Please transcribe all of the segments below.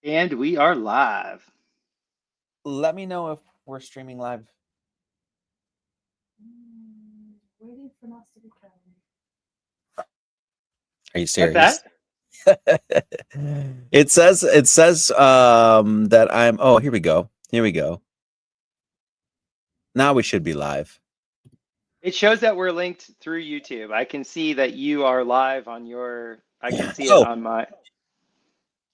And we are live. Let me know if we're streaming live. Waiting for Gnostic Academy. Are you What's serious? that? It says that I'm here we go. Here we go. Now we should be live. It shows that we're linked through YouTube. I can see that you are live on your, I can see it Oh, on my,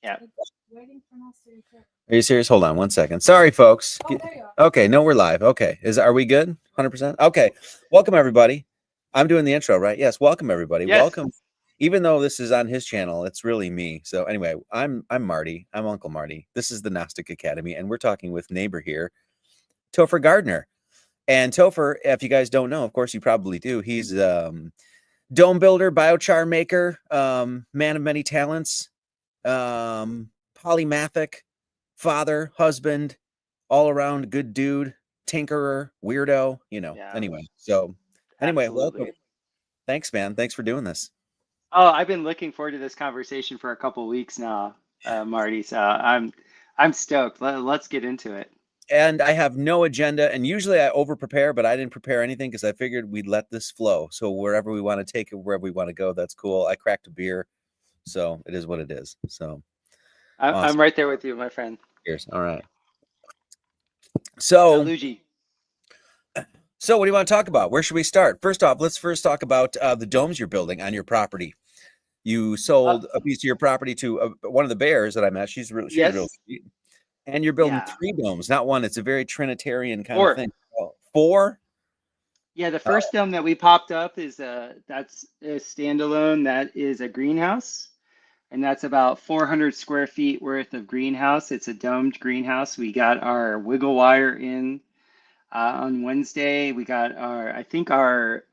yeah. It's waiting for Gnostic Academy. are you serious? Hold on 1 second. Sorry, folks. Oh, there you are. Okay, no, we're live. Okay. Are we good? 100%? Okay. Welcome everybody. I'm doing the intro, right? Yes, welcome everybody. Yes. Welcome. Even though this is on his channel, it's really me. So anyway, I'm Marty. I'm Uncle Marty. This is the Gnostic Academy, and we're talking with neighbor here, Topher Gardner. And Topher, if you guys don't know, of course you probably do. He's dome builder, biochar maker, man of many talents, polymathic, father, husband, all around good dude, tinkerer, weirdo, Yeah, Anyway, so anyway, welcome. absolutely. Thanks, man. Thanks for doing this. Oh, I've been looking forward to this conversation for a couple weeks now, Marty. So I'm stoked. Let's get into it. And I have no agenda. And usually I over prepare, but I didn't prepare anything because I figured we'd let this flow. So wherever we want to take it, wherever we want to go, that's cool. I cracked a beer. So it is what it is. So I'm awesome. right there with you, my friend. Cheers. All right. So, Saluji. what do you want to talk about? Where should we start? First off, let's first talk about the domes you're building on your property. You Uh, sold a piece of your property to one of the bears that I met. She's real yes. sweet. And you're building Yeah. 3 domes, not one. It's a very Trinitarian kind of Or thing. Oh, 4? yeah, the Oh, first dome that we popped up is that's a standalone. That is a greenhouse. And that's about 400 square feet worth of greenhouse. It's a domed greenhouse. We got our wiggle wire in on Wednesday. We got I think our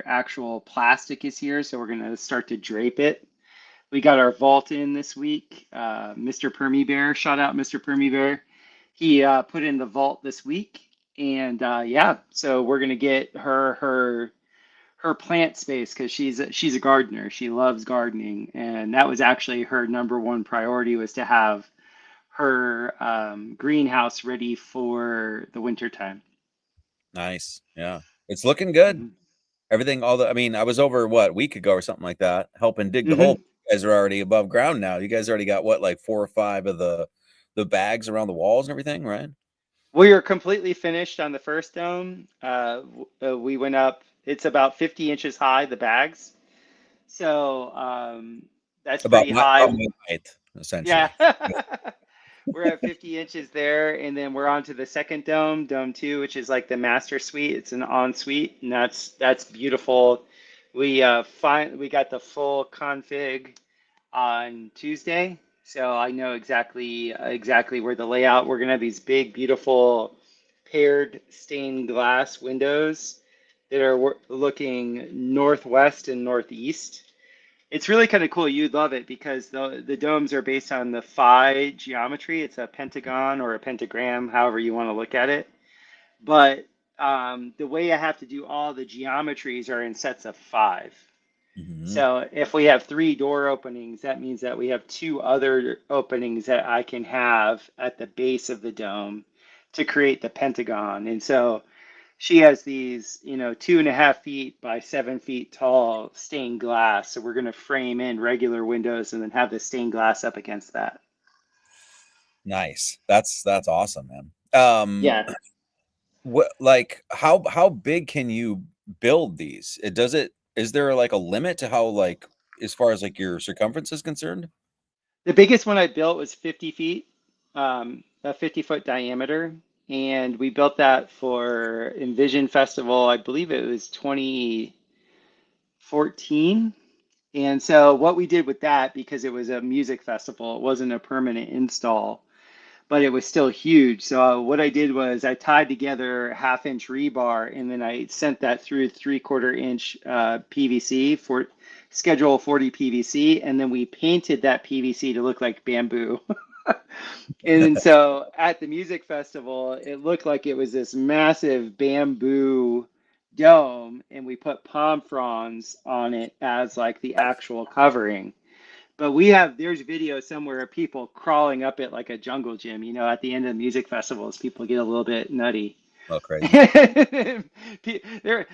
actual plastic is here, so we're gonna start to drape it. We got our vault in this week. Mr. Permy Bear, shout out Mr. Permy Bear. He put in the vault this week, and yeah, so we're gonna get her plant space because she's a gardener. She loves gardening, and that was actually her number one priority was to have her greenhouse ready for the winter time. nice. Yeah. It's looking good. Hmm. Everything, I mean, I was over a week ago or something like that, helping dig the hole. Hmm. You guys are already above ground now. You guys already got what, like 4 or 5 of the bags around the walls and everything, right? We are completely finished on the first dome. We went up. It's about 50 inches high, the bags. So that's pretty About high. my height, Yeah. essentially. We're at 50 inches there, and then we're on to the second dome, dome two, which is like the master suite. It's an ensuite, and that's beautiful. We got the full config on Tuesday, so I know exactly where the layout. We're gonna have these big, beautiful paired stained glass windows that are looking northwest and northeast. It's really kind of cool. You'd love it because the domes are based on the phi geometry. It's a pentagon or a pentagram, however you want to look at it. But the way I have to do all the geometries are in sets of 5. Hmm. So if we have 3 door openings, that means that we have 2 other openings that I can have at the base of the dome to create the pentagon. And so she has these, 2.5 feet by 7 feet tall stained glass. So we're going to frame in regular windows and then have the stained glass up against that. Nice. That's awesome, man. Yeah. What, like, how big can you build these? Is there like a limit to how, like, as far as like your circumference is concerned? The biggest one I built was 50 feet, a 50-foot diameter. And we built that for Envision Festival. I believe it was 2014. And so what we did with that, because it was a music festival, it wasn't a permanent install, but it was still huge. So what I did was I tied together half-inch rebar, and then I sent that through 3/4 inch PVC for Schedule 40 PVC, and then we painted that PVC to look like bamboo. And then so at the music festival, it looked like it was this massive bamboo dome, and we put palm fronds on it as like the actual covering. But there's video somewhere of people crawling up it like a jungle gym. You know, at the end of music festivals, people get a little bit nutty. Oh, crazy.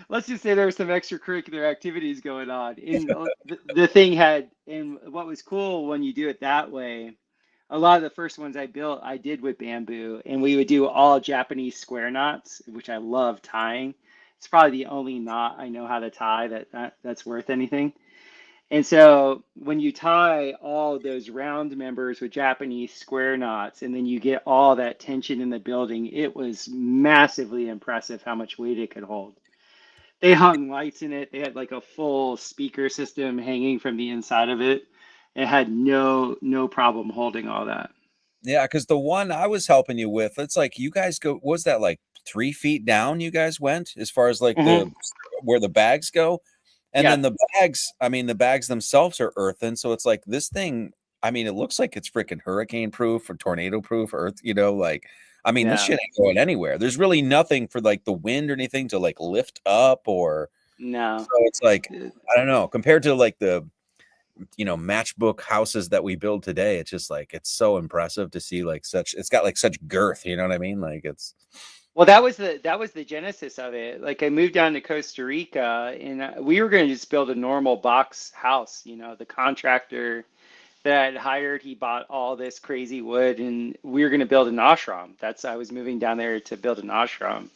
Let's just say there were some extracurricular activities going on. And the thing had, and what was cool when you do it that way, a lot of the first ones I built, I did with bamboo, and we would do all Japanese square knots, which I love tying. It's probably the only knot I know how to tie that's worth anything. And so when you tie all those round members with Japanese square knots, and then you get all that tension in the building, it was massively impressive how much weight it could hold. They hung lights in it. They had like a full speaker system hanging from the inside of it. It had no problem holding all that. Yeah, because the one I was helping you with, it's like you guys go, was that like 3 feet down you guys went as far as like Hmm. the where the bags go? And Yeah, then the bags, I mean, the bags themselves are earthen. So it's like this thing, I mean, it looks like it's freaking hurricane proof or tornado proof earth, like, I mean, this yeah, shit ain't going anywhere. There's really nothing for like the wind or anything to like lift up or so no. it's like, I don't know, compared to like the matchbook houses that we build today, it's just like it's so impressive to see like it's got like such girth, you know what I mean? Like it's Well, that was the genesis of it. Like I moved down to Costa Rica, and we were going to just build a normal box house. You know, the contractor that I'd hired, he bought all this crazy wood, and we were going to build an ashram. I was moving down there to build an ashram,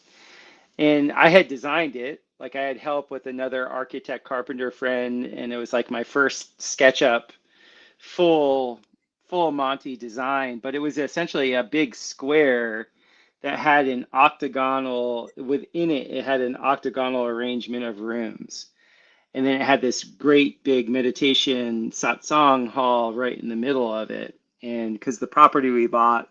and I had designed it. Like I had help with another architect carpenter friend, and it was like my first SketchUp full full Monty design, but it was essentially a big square that had an octagonal within it. It had an octagonal arrangement of rooms, and then it had this great big meditation satsang hall right in the middle of it. And because the property we bought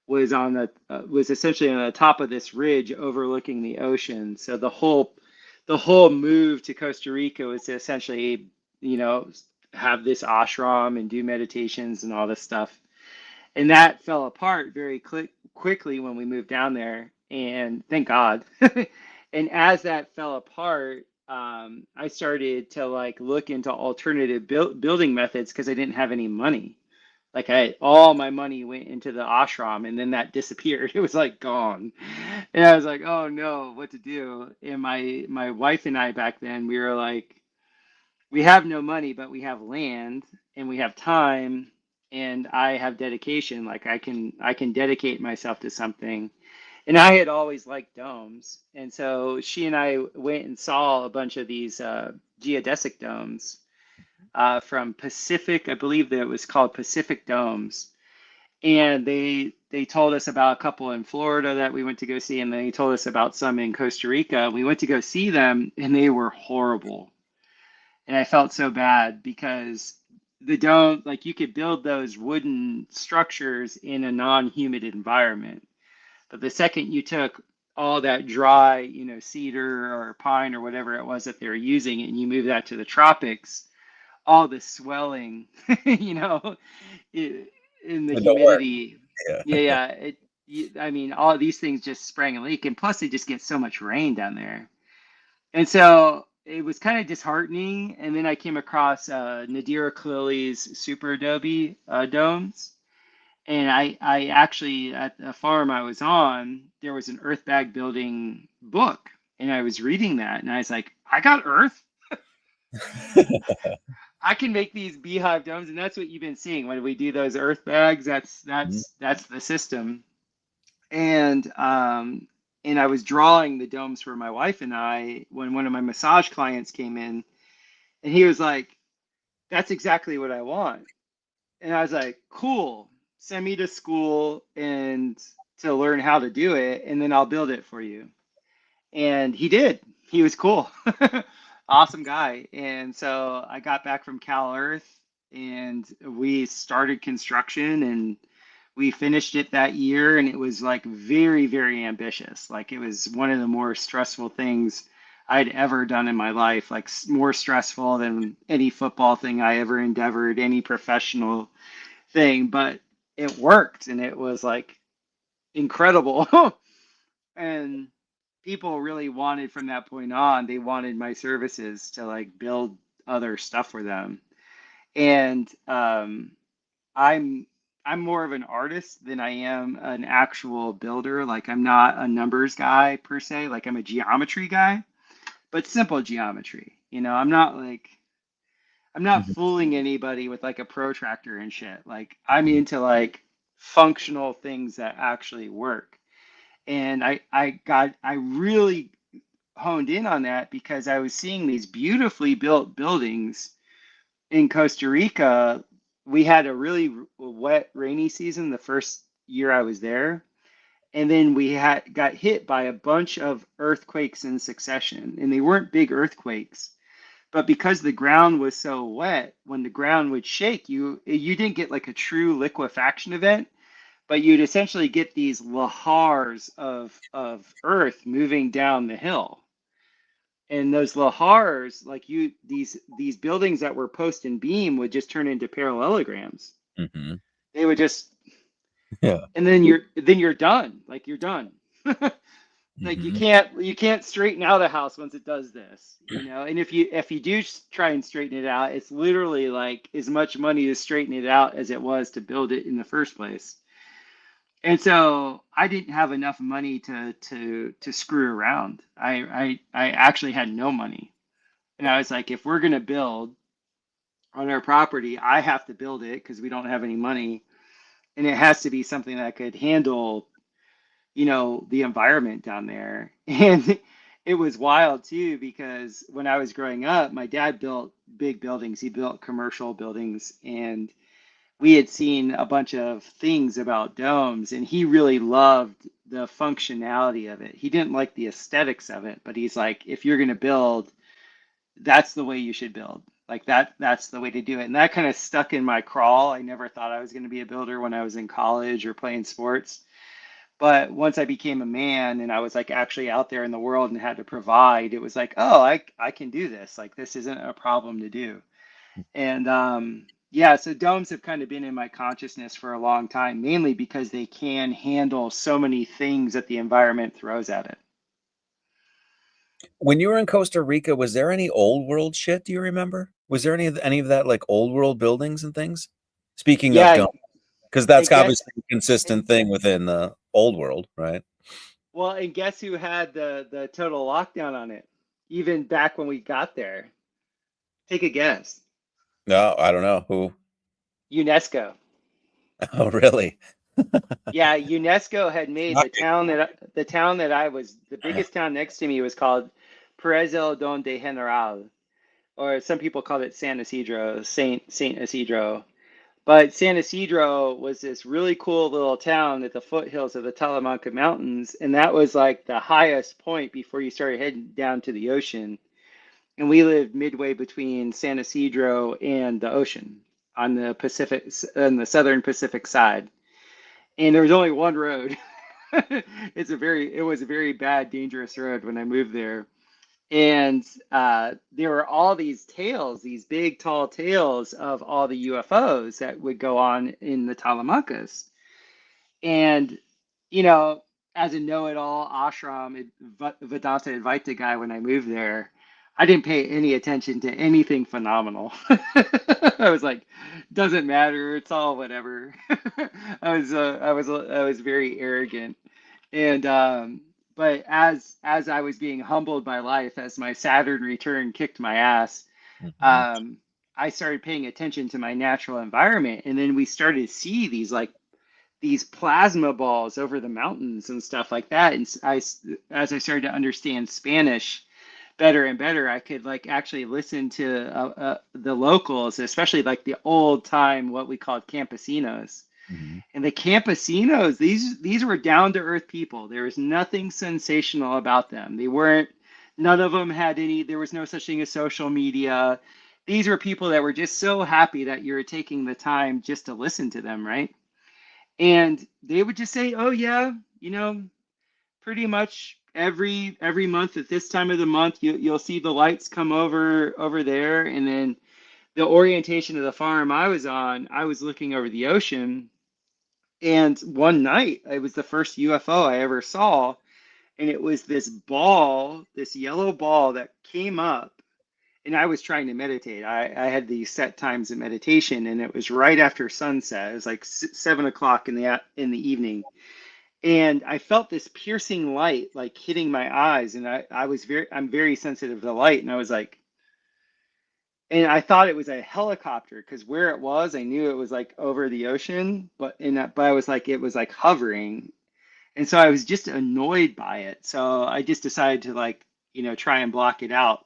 was essentially on the top of this ridge overlooking the ocean, so the whole move to Costa Rica was to essentially, you know, have this ashram and do meditations and all this stuff. And that fell apart very quickly when we moved down there. And thank God. And as that fell apart, I started to like look into alternative building methods because I didn't have any money. Like all my money went into the ashram, and then that disappeared. It was like gone. And I was like, oh no, what to do? And my wife and I back then, we were like, we have no money, but we have land and we have time, and I have dedication. Like I can dedicate myself to something. And I had always liked domes. And so she and I went and saw a bunch of these geodesic domes from Pacific. I believe that it was called Pacific Domes. And they told us about a couple in Florida that we went to go see, and they told us about some in Costa Rica. We went to go see them, and they were horrible. And I felt so bad because the dome, like you could build those wooden structures in a non-humid environment, but the second you took all that dry, cedar or pine or whatever it was that they were using, and you move that to the tropics, all the swelling, you know, i- in the don't worry. humidity. Yeah. Yeah, yeah. I mean, all of these things just sprang a leak, and plus they just get so much rain down there. And so it was kind of disheartening. And then I came across Nadira Khalili's Super Adobe domes. And I actually, at the farm I was on, there was an earth bag building book. And I was reading that, and I was like, I got earth. I can make these beehive domes, and that's what you've been seeing when we do those earth bags. That's Mhm. that's that's the system. And I was drawing the domes for my wife and I when one of my massage clients came in, and he was like, "That's exactly what I want." And I was like, "Cool. Send me to school and to learn how to do it, and then I'll build it for you." And he did. He was cool. Awesome guy. And so I got back from Cal Earth, and we started construction, and we finished it that year, and it was like very, very ambitious. Like it was one of the more stressful things I'd ever done in my life, like more stressful than any football thing I ever endeavored, any professional thing, but it worked, and it was like incredible. And people really wanted from that point on, they wanted my services to like build other stuff for them. And I'm I'm more of an artist than I am an actual builder. Like I'm not a numbers guy per se. Like I'm a geometry guy, but simple geometry. I'm not Mhm. fooling anybody with like a protractor and shit. Like I'm into like functional things that actually work. And I really honed in on that because I was seeing these beautifully built buildings in Costa Rica. We had a really wet, rainy season the first year I was there. And then we had got hit by a bunch of earthquakes in succession. And they weren't big earthquakes, but because the ground was so wet, when the ground would shake, you didn't get like a true liquefaction event, but you'd essentially get these lahars of earth moving down the hill. And those lahars, like these buildings that were post and beam would just turn into parallelograms. Mhm. They would just, Yeah. and then you're done. Like you're done. Like Mhm. you can't straighten out a house once it does this, you know. And if you do try and straighten it out, it's literally like as much money to straighten it out as it was to build it in the first place. And so I didn't have enough money to screw around. I actually had no money. And I was like, if we're gonna build on our property, I have to build it because we don't have any money. And it has to be something that could handle, the environment down there. And it was wild too, because when I was growing up, my dad built big buildings. He built commercial buildings, and we had seen a bunch of things about domes, and he really loved the functionality of it. He didn't like the aesthetics of it, but he's like, if you're going to build, that's the way you should build. Like that's the way to do it. And that kind of stuck in my crawl. I never thought I was going to be a builder when I was in college or playing sports. But once I became a man and I was like actually out there in the world and had to provide, it was like, oh, I can do this. Like this isn't a problem to do. And yeah, so domes have kind of been in my consciousness for a long time, mainly because they can handle so many things that the environment throws at it. When you were in Costa Rica, was there any old world shit? Do you remember? Was there any of that like old world buildings and things? Speaking of Yeah, dome, because and that's guess obviously a consistent thing within the old world, right? well, and guess who had the total lockdown on it, even back when we got there? Take a guess. No, I don't know who. UNESCO. Oh, really? Yeah, UNESCO had made Shocking. the biggest town next to me was called Preso Donde General, or some people called it San Isidro, Saint Isidro. But San Isidro was this really cool little town at the foothills of the Talamanca Mountains, and that was like the highest point before you started heading down to the ocean. And we lived midway between San Isidro and the ocean on the southern Pacific side. And there was only one road. It was a very bad, dangerous road when I moved there. And there were all these tales, these big, tall tales of all the UFOs that would go on in the Talamancas. And, you know, as a know-it-all ashram Vedanta Advaita guy when I moved there, I didn't pay any attention to anything phenomenal. I was like, doesn't matter, it's all whatever. I was very arrogant. And but as I was being humbled by life, as my Saturn return kicked my ass, Mhm. um, I started paying attention to my natural environment, and then we started to see these plasma balls over the mountains and stuff like that. And as I started to understand Spanish better and better, I could like actually listen to the locals, especially like the old time what we called campesinos. Mhm. And the campesinos, these were down to earth people. There was nothing sensational about them. None of them had any. There was no such thing as social media. These were people that were just so happy that you were taking the time just to listen to them, right? And they would just say, "Oh yeah, pretty much every month at this time of the month, you'll see the lights come over there." And then the orientation of the farm I was on, I was looking over the ocean, and one night it was the first UFO I ever saw, and it was this ball, this yellow ball that came up, and I was trying to meditate. I had these set times of meditation, and it was right after sunset. It was like 7 o'clock in the evening, and I felt this piercing light like hitting my eyes, and I'm very sensitive to light, and I was like, and I thought it was a helicopter because where it was, I knew it was like over the ocean, but I was like it was like hovering, and so I was just annoyed by it. So I just decided to like try and block it out,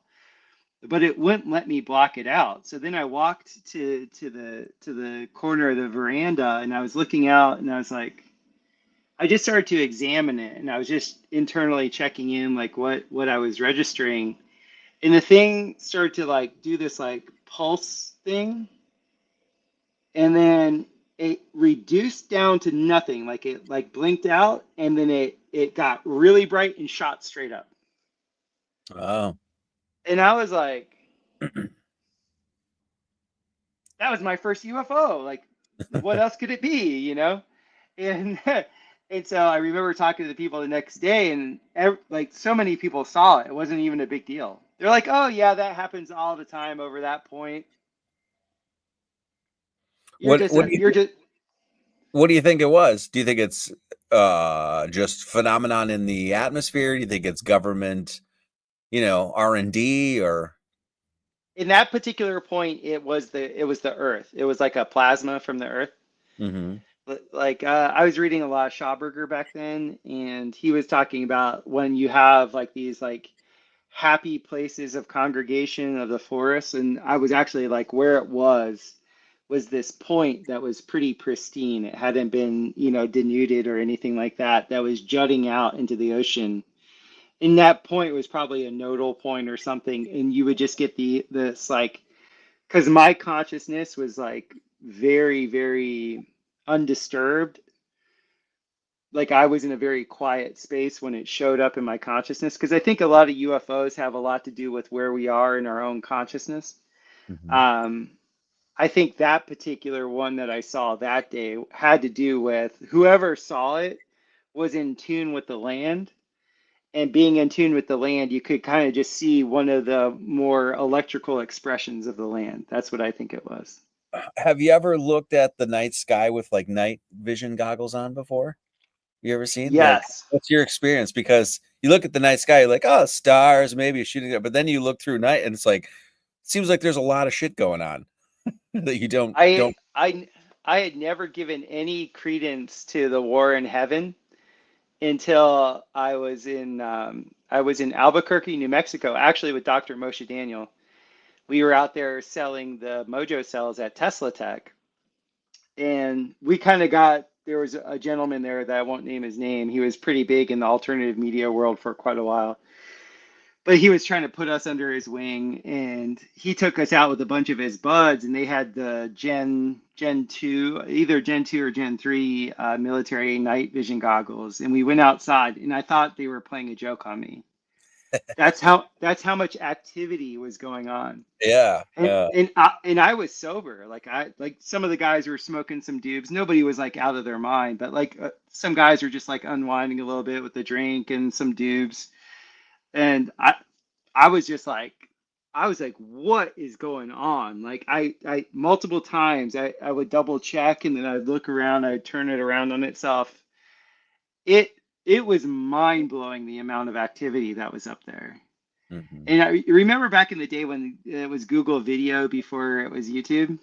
but it wouldn't let me block it out. So then I walked to the corner of the veranda, and I was looking out, and I was like, I just started to examine it, and I was just internally checking in like what I was registering, and the thing started to like do this like pulse thing, and then it reduced down to nothing, like it like blinked out, and then it got really bright and shot straight up. Oh. And I was like, that was my first UFO. Like, what else could it be, And and so I remember talking to the people the next day, and like so many people saw it. It wasn't even a big deal. They're like, "Oh yeah, that happens all the time over that point." What what do you You're just what do you think it was? Do you think it's just phenomenon in the atmosphere? Do you think it's government, R&D or in that particular point. It was the Earth. It was like a plasma from the Earth. mm-hmm. Like I was reading a lot of Schauberger back then, and he was talking about when you have like these like happy places of congregation of the forest, and I was actually like where it was this point that was pretty pristine. It hadn't been denuded or anything like that. That was jutting out into the ocean. And that point was probably a nodal point or something, and you would just get this like because my consciousness was like very, very undisturbed. Like I was in a very quiet space when it showed up in my consciousness. Because I think a lot of UFOs have a lot to do with where we are in our own consciousness. Mm-hmm. Um, I think that particular one that I saw that day had to do with whoever saw it was in tune with the land. And being in tune with the land, you could kind of just see one of the more electrical expressions of the land. That's what I think it was. Have you ever looked at the night sky with like night vision goggles on before? You ever seen like Yes. what's your experience? Because you look at the night sky, you're like, oh, stars, maybe shooting it, but then you look through night and it's like it seems like there's a lot of shit going on that you don't I I I had never given any credence to the war in heaven until I was in Albuquerque, New Mexico, actually with Dr. Moshe Daniel. We were out there selling the Mojo cells at Tesla Tech, and we kind of got there was a gentleman there that I won't name his name. He was pretty big in the alternative media world for quite a while, but he was trying to put us under his wing, and he took us out with a bunch of his buds, and they had the Gen 2, either Gen 2 or Gen 3 military night vision goggles, and we went outside, and I thought they were playing a joke on me. That's how much activity was going on. yeah, And I was sober. Like some of the guys were smoking some dubs. Nobody was like out of their mind, but like some guys were just like unwinding a little bit with the drink and some dubs. And I was just like, I was like, what is going on? Like I multiple times I would double check, and then I'd look around, I'd turn it around on itself. It it was mind blowing the amount of activity that was up there. hmm And I remember back in the day when it was Google Video before it was YouTube.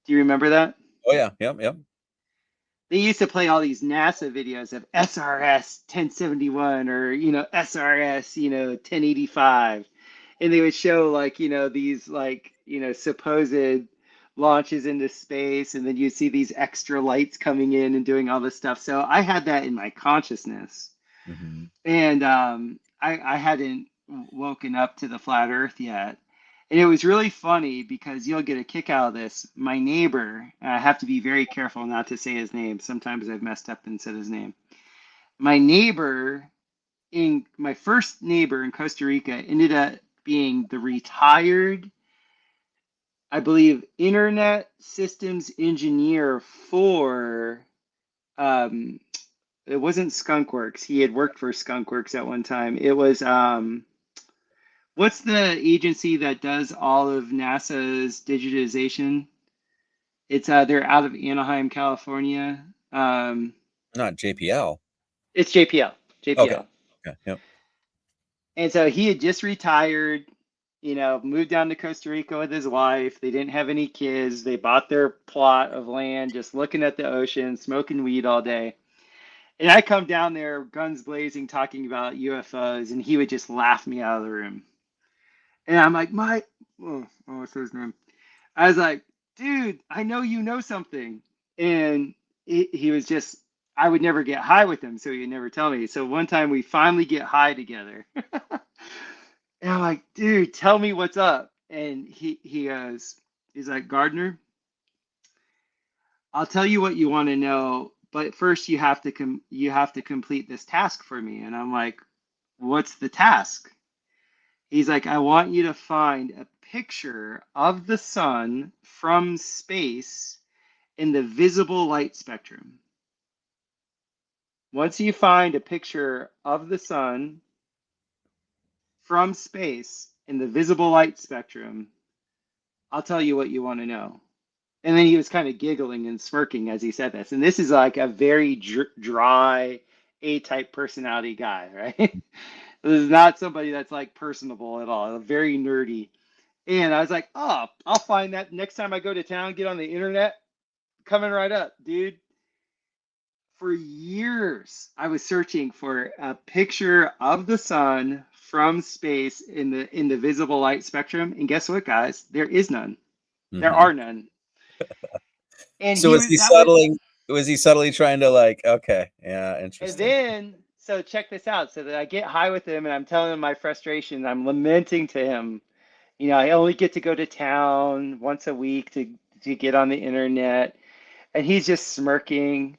Do you remember that? oh yeah, yep. They used to play all these NASA videos of SRS 1071 or SRS 1085, and they would show like these like supposed launches into space, and then you see these extra lights coming in and doing all this stuff. So I had that in my consciousness, hmm and I hadn't woken up to the flat Earth yet. And it was really funny because you'll get a kick out of this. My neighbor, and I have to be very careful not to say his name. Sometimes I've messed up and said his name. My neighbor, in my first neighbor in Costa Rica, ended up being the retired, I believe, internet systems engineer for, um, it wasn't Skunkworks. He had worked for Skunkworks at one time. It was, What's the agency that does all of NASA's digitization? It's they're out of Anaheim, California. Not JPL. It's JPL. Okay. JPL. Okay. Yep. And so he had just retired, moved down to Costa Rica with his wife. They didn't have any kids. They bought their plot of land, just looking at the ocean, smoking weed all day. And I come down there, guns blazing, talking about UFOs, and he would just laugh me out of the room. And I'm like, what's his name? I was like, dude, I know you know something. And he was just, I would never get high with him, so he'd never tell me. So one time we finally get high together. And I'm like, dude, tell me what's up. And he goes, he's like, Gardner, I'll tell you what you want to know, but first you have to you have to complete this task for me. And I'm like, what's the task? He's like, I want you to find a picture of the sun from space in the visible light spectrum. Once you find a picture of the sun from space in the visible light spectrum, I'll tell you what you want to know. And then he was kind of giggling and smirking as he said this. And this is like a very dry A-type personality guy, right? This is not somebody that's like personable at all, very nerdy. And I was like, oh, I'll find that next time I go to town, get on the internet, coming right up, dude. For years, I was searching for a picture of the sun from space in the visible light spectrum. And guess what, guys? There is none. There Mm-hmm. are none. And So was he that was, subtly? Was he subtly trying to like? Okay, yeah, and interesting. then, so check this out. So that I get high with him and I'm telling him my frustration. I'm lamenting to him. I only get to go to town once a week to get on the internet. And he's just smirking.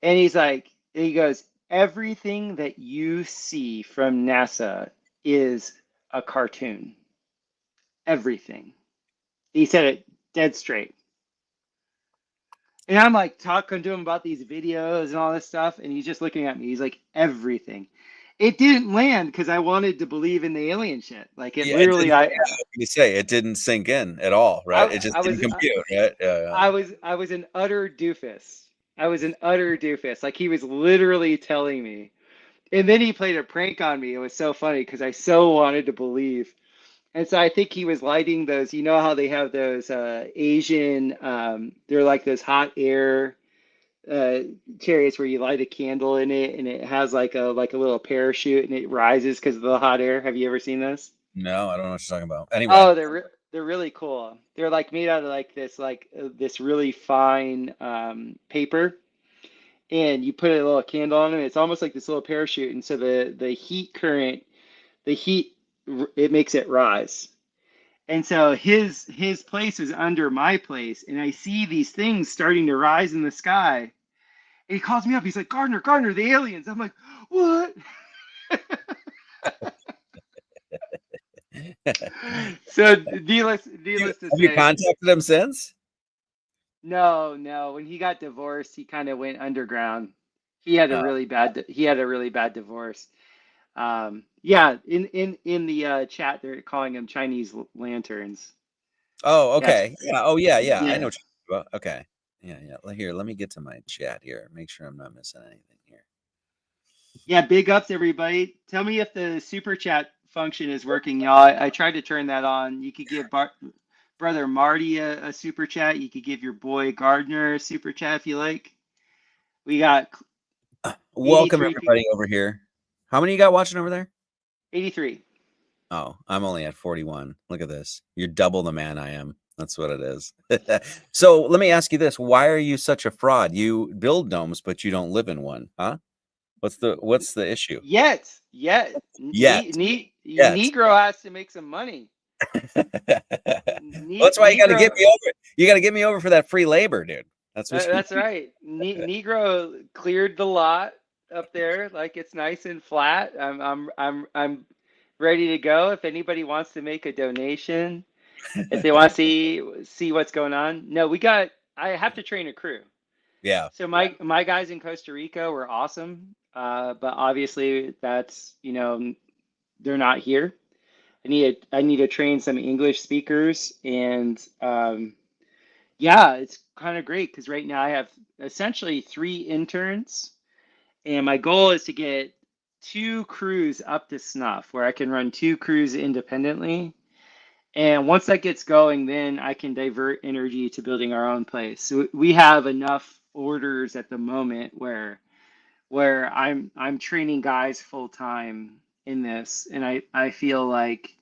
And he's like, he goes, everything that you see from NASA is a cartoon. Everything. He said it dead straight. And I'm like talking to him about these videos and all this stuff. And he's just looking at me. He's like, everything. It didn't land because I wanted to believe in the alien shit. Like it Yeah, it literally, didn't. You say it didn't sink in at all, right? It just I didn't was, compute, right? Yeah, I was an utter doofus. I was an utter doofus. Like he was literally telling me. And then he played a prank on me. It was so funny because I so wanted to believe. And so I think he was lighting those, how they have those Asian, they're like those hot air uh, chariots where you light a candle in it and it has like a little parachute and it rises because of the hot air. Have you ever seen those? No, I don't know what you're talking about. Anyway, Oh, they're really cool. They're like made out of this really fine paper, and you put a little candle on them. It's almost like this little parachute, and so the heat current, the heat, it makes it rise. And so his place is under my place, and I see these things starting to rise in the sky. And he calls me up. He's like, Gardner, the aliens. I'm like, what? So needless to have you say, contacted him since? no. When he got divorced, he kind of went underground. He had a really bad divorce. Yeah, in the chat, they're calling them Chinese lanterns. Oh, Yeah, okay. Yeah. Oh, yeah. I know yeah, what you're talking about. Okay. Yeah. Here, let me get to my chat here. Make sure I'm not missing anything here. yeah. Big ups, everybody. Tell me if the super chat function is working, y'all. I tried to turn that on. You could give brother Marty a super chat. You could give your boy Gardner a super chat if you like. We got Welcome 83 people. everybody over here. How many you got watching over there? 83. Oh, I'm only at 41. Look at this. You're double the man I am. That's what it is. So let me ask you this. Why are you such a fraud? You build domes, but you don't live in one, huh? What's the issue? Yet, Yet. Yet. Negro has to make some money. That's why you got to get Negro, me over. You got to get me over for that free labor, dude. That's what that's right. Negro cleared the lot up there, like it's nice and flat. I'm ready to go. If anybody wants to make a donation, if they want to see what's going on. No, I have to train a crew. Yeah. So my guys in Costa Rica were awesome, but obviously that's they're not here. I need to train some English speakers, and yeah, it's kind of great because right now I have essentially 3 interns, and my goal is to get 2 crews up to snuff where I can run 2 crews independently. And once that gets going, then I can divert energy to building our own place. So we have enough orders at the moment where I'm training guys full time in this, and I feel like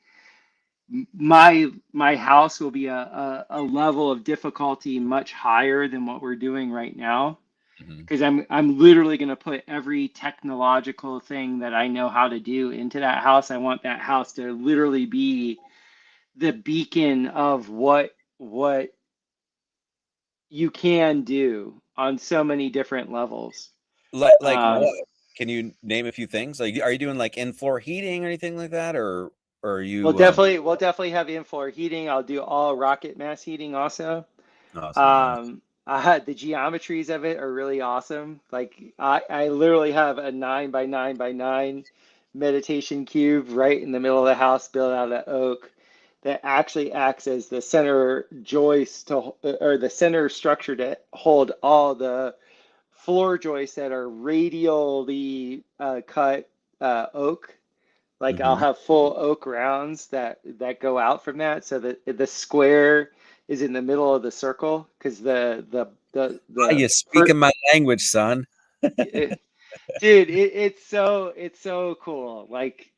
my house will be a level of difficulty much higher than what we're doing right now, Mhm. because I'm literally going to put every technological thing that I know how to do into that house. I want that house to literally be the beacon of what you can do on so many different levels. Like what? Um, Can you name a few things? Like, are you doing like in-floor heating or anything like that, or are we'll you definitely have in-floor heating. I'll do all rocket mass heating also. awesome, nice, I had the geometries of it are really awesome. Like I literally have a 9 by 9 by 9 meditation cube right in the middle of the house built out of oak that actually acts as the center joist to, or the center structure to hold all the floor joists that are radially cut oak. Like I'll hmm have full oak rounds that go out from that, so that the square is in the middle of the circle because Ah, the you speaking my language, son. it, dude, it's so cool. Like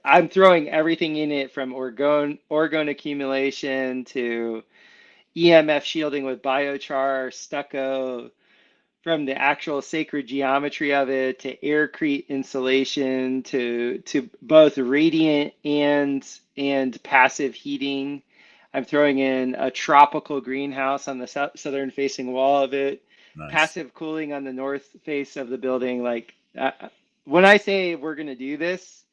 I'm throwing everything in it from orgone accumulation to EMF shielding with biochar, stucco, from the actual sacred geometry of it to aircrete insulation to both radiant and passive heating. I'm throwing in a tropical greenhouse on the southern facing wall of it, Nice. passive cooling on the north face of the building. Like when I say we're gonna do this,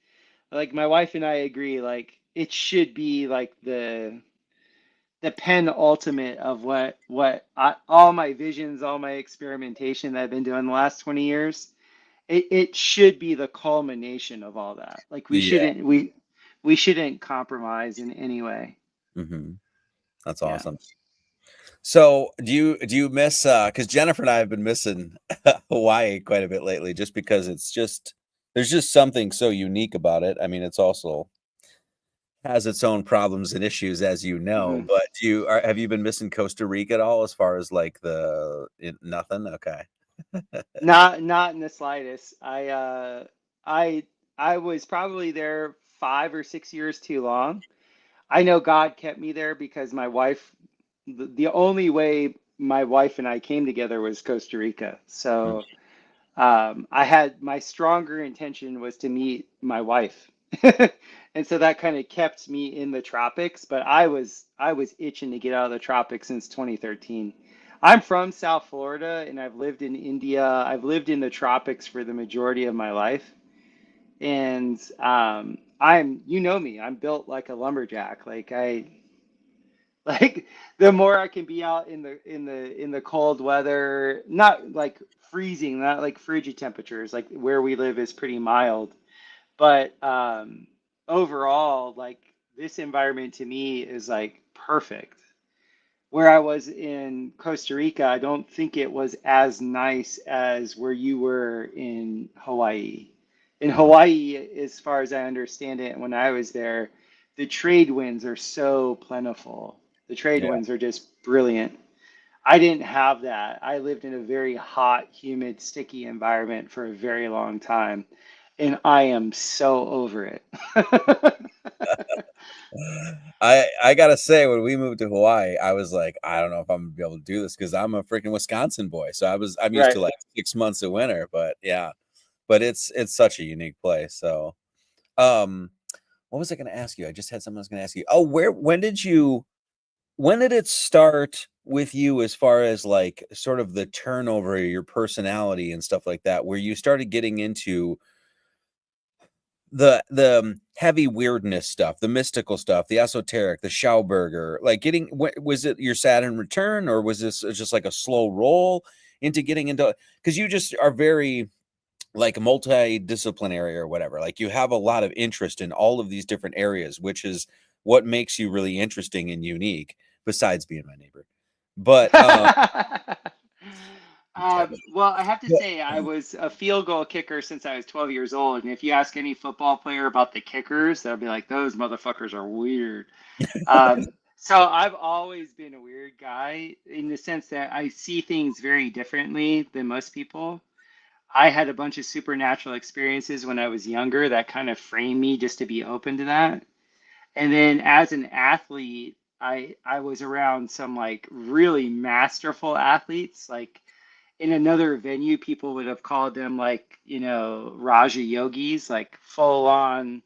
like my wife and I agree, like it should be like the penultimate of all my visions, all my experimentation that I've been doing the last 20 years. It should be the culmination of all that. Like Yeah. we shouldn't compromise in any way. hmm That's Yeah. awesome. So do you miss because Jennifer and I have been missing Hawaii quite a bit lately just because there's just something so unique about it. I mean, it's also has its own problems and issues, as you know, Mhm. but have you been missing Costa Rica at all as far as like nothing? Okay. Not in the slightest. I I was probably there 5 or 6 years too long. I know God kept me there because my wife, the only way my wife and I came together was Costa Rica. Mm, So I had my stronger intention was to meet my wife. And so that kind of kept me in the tropics, but I was itching to get out of the tropics since 2013. I'm from South Florida and I've lived in India. I've lived in the tropics for the majority of my life. And you know me, I'm built like a lumberjack. Like the more I can be out in the cold weather, not like freezing, not like frigid temperatures, like where we live is pretty mild, but overall, like this environment to me is like perfect. Where I was in Costa Rica, I don't think it was as nice as where you were in Hawaii. In mhm. Hawaii, as far as I understand it, when I was there, the trade winds are so plentiful. The trade Yeah. winds are just brilliant. I didn't have that. I lived in a very hot, humid, sticky environment for a very long time, and I am so over it. I gotta say, when we moved to Hawaii, I was like, I don't know if I'm gonna be able to do this because I'm a freaking Wisconsin boy. So I'm used to Right. like 6 months of winter, but yeah, but it's such a unique place. So um what was I gonna ask you? I just had something I was gonna ask you. Oh, when did it start with you as far as like sort of the turnover of your personality and stuff like that, where you started getting into the heavy weirdness stuff, the mystical stuff, the esoteric, the Schauberger, like was it your Saturn return or was this just like a slow roll into getting into because you just are very like multidisciplinary or whatever. Like you have a lot of interest in all of these different areas, which is what makes you really interesting and unique, besides being my neighbor. But Well, I have to say, I was a field goal kicker since I was 12 years old. And if you ask any football player about the kickers, they'll be like, those motherfuckers are weird. So I've always been a weird guy in the sense that I see things very differently than most people. I had a bunch of supernatural experiences when I was younger that kind of framed me just to be open to that. And then as an athlete, I was around some like really masterful athletes. Like in another venue, people would have called them like, Raja yogis, like full on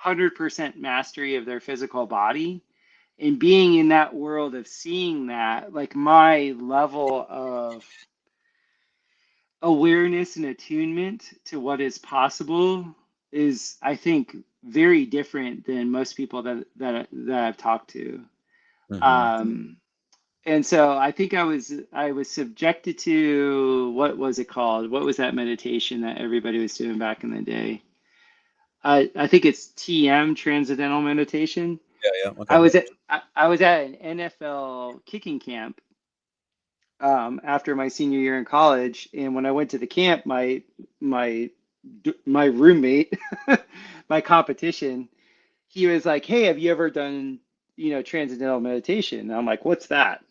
100% mastery of their physical body. And being in that world of seeing that, like my level of awareness and attunement to what is possible is, I think, very different than most people that I've talked to. mhm. And so I think I was subjected to, what was it called? What was that meditation that everybody was doing back in the day? I think it's TM, Transcendental Meditation. Yeah, I okay. was at I was at an NFL kicking camp after my senior year in college, and when I went to the camp, my my roommate, my competition, he was like, "Hey, have you ever done, transcendental meditation?" And I'm like, "What's that?"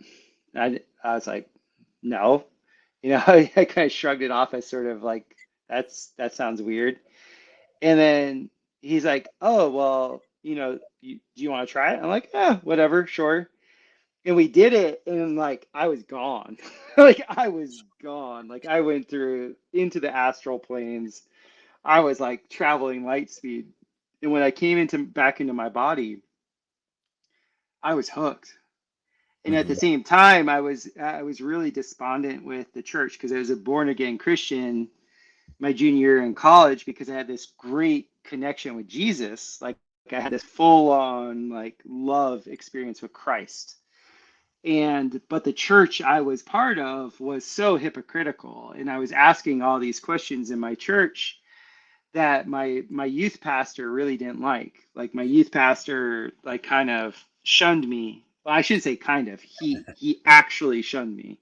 I was like, "No." I kind of shrugged it off as sort of like, that sounds weird. And then he's like, "Oh, well, do you want to try it?" I'm like, "Yeah, whatever, sure." And we did it, and like I was gone. Like I was gone. Like I went through into the astral planes. I was like traveling light speed. And when I came into back into my body, I was hooked. And at the Mhm. same time, I was really despondent with the church because I was a born again Christian my junior year in college because I had this great connection with Jesus. Like I had this full on like love experience with Christ. But the church I was part of was so hypocritical, and I was asking all these questions in my church that my youth pastor really didn't like. Like my youth pastor like kind of shunned me. Well, I shouldn't say kind of. He actually shunned me.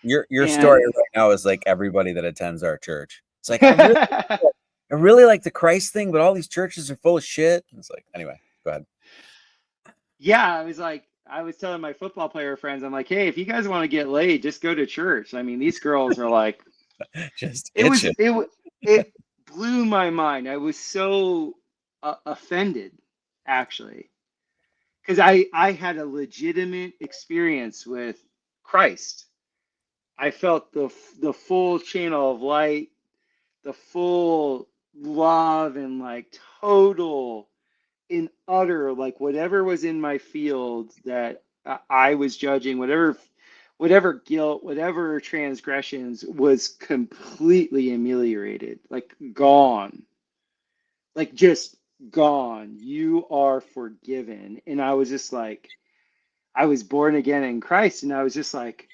Your story And right now is like everybody that attends our church. It's like I really like the Christ thing, but all these churches are full of shit. It's like, anyway, go ahead. yeah, I was telling my football player friends, I'm like, hey, if you guys want to get laid, just go to church. I mean, these girls are like, Just it was itching. it blew my mind. I was so offended, actually, because I had a legitimate experience with Christ. I felt the full channel of light, the full love, and like total in utter like whatever was in my field that I was judging, whatever guilt, whatever transgressions was completely ameliorated, like gone, like just gone. You are forgiven. And I was just like, I was born again in Christ, and I was just like,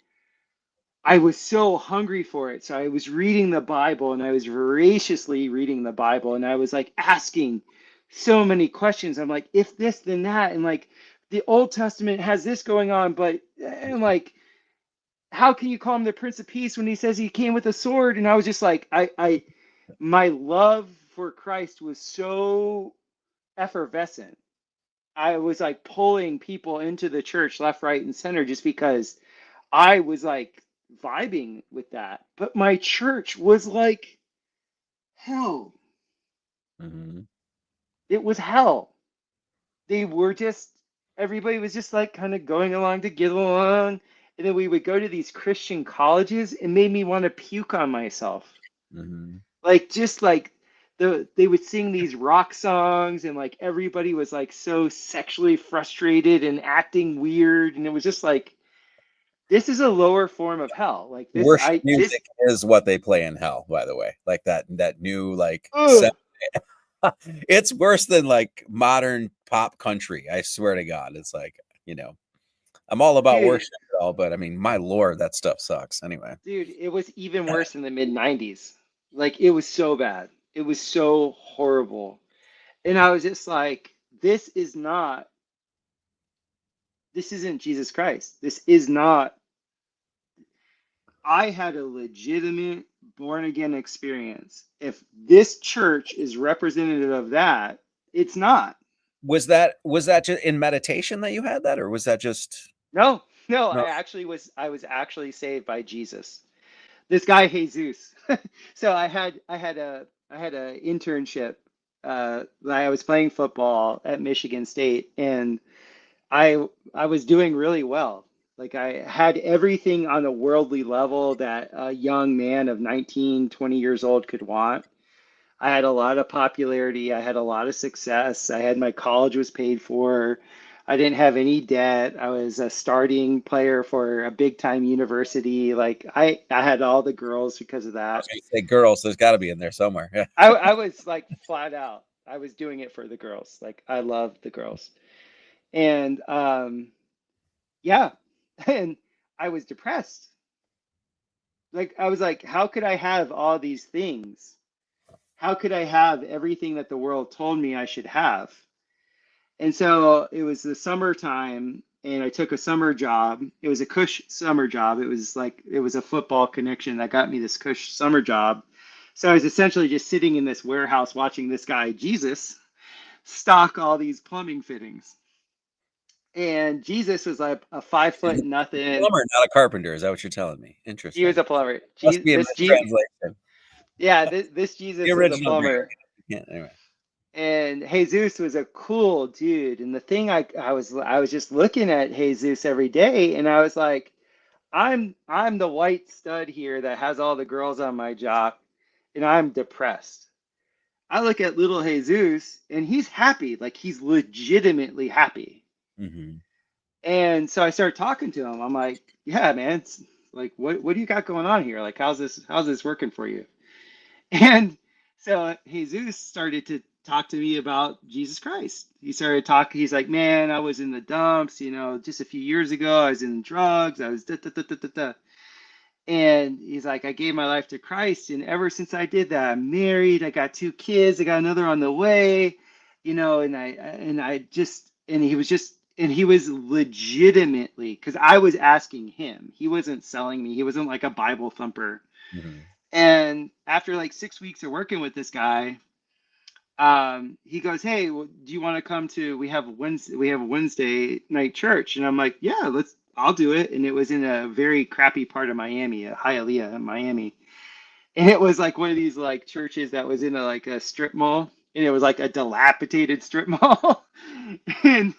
I was so hungry for it. So I was reading the Bible, and I was voraciously reading the Bible, and I was like asking so many questions. I'm like, if this, then that. And like the Old Testament has this going on, but and like, how can you call him the Prince of Peace when he says he came with a sword? And I was just like, my love for Christ was so effervescent. I was like pulling people into the church left, right, and center just because I was like vibing with that. But my church was like hell. Mhm. It was hell. They were just, everybody was just like kind of going along to get along. And then we would go to these Christian colleges. It made me want to puke on myself. Mhm. Like, just like, they would sing these rock songs, and like everybody was like so sexually frustrated and acting weird. And it was just like, this is a lower form of hell. Like this, Worship music is what they play in hell, by the way. Like that new like ugh, it's worse than like modern pop country. I swear to God. It's like, you know, I'm all about dude, worship and all, but I mean, my lord, that stuff sucks. Anyway. Dude, it was even worse in the mid 90s. Like it was so bad. It was so horrible. And I was just like, this isn't Jesus Christ. This is not. I had a legitimate born again experience. If this church is representative of that, it's not. Was that just in meditation that you had that, or was that just No, no, no? I was actually saved by Jesus. This guy Jesus. So I had a internship. I was playing football at Michigan State, and I was doing really well. Like I had everything on a worldly level that a young man of 19, 20 years old could want. I had a lot of popularity. I had a lot of success. I had my college was paid for. I didn't have any debt. I was a starting player for a big time university. Like I had all the girls because of I was that. going to say girls, so there's got to be in there somewhere. Yeah. I was like flat out. I was doing it for the girls. Like I loved the girls. And yeah. And I was depressed. Like I was like, how could I have all these things? How could I have everything that the world told me I should have? And so it was the summertime, and I took a summer job. It was a cush summer job. It was a football connection that got me this cush summer job. So I was essentially just sitting in this warehouse watching this guy, Jesus, stock all these plumbing fittings. And Jesus was like a 5 foot nothing. Plumber, not a carpenter. Is that what you're telling me? He was Interesting. a plumber. Must be in my translation. Yeah, this The Jesus was a original Greek. plumber. Yeah, anyway. And Jesus was a cool dude. And the thing I was just looking at Jesus every day, and I was like, I'm the white stud here that has all the girls on my jock, and I'm depressed. I look at little Jesus, and he's happy, like he's legitimately happy. Mm-hmm. And so I started talking to him. I'm like, yeah, man, it's like what do you got going on here? Like how's this working for you? And so Jesus started to talk to me about Jesus Christ. He started talking. He's like, man, I was in the dumps, just a few years ago. I was in drugs. I was da da da da da da. And he's like, I gave my life to Christ, and ever since I did that, I'm married. I got 2 kids. I got another on the way, and he was legitimately, because I was asking him. He wasn't selling me. He wasn't like a Bible thumper. Mm-hmm. And after like 6 weeks of working with this guy, he goes, "Hey, well, do you want to come to? We have a Wednesday night church." And I'm like, "Yeah, I'll do it." And it was in a very crappy part of Miami, Hialeah, Miami, and it was like one of these like churches that was in like a strip mall, and it was like a dilapidated strip mall. And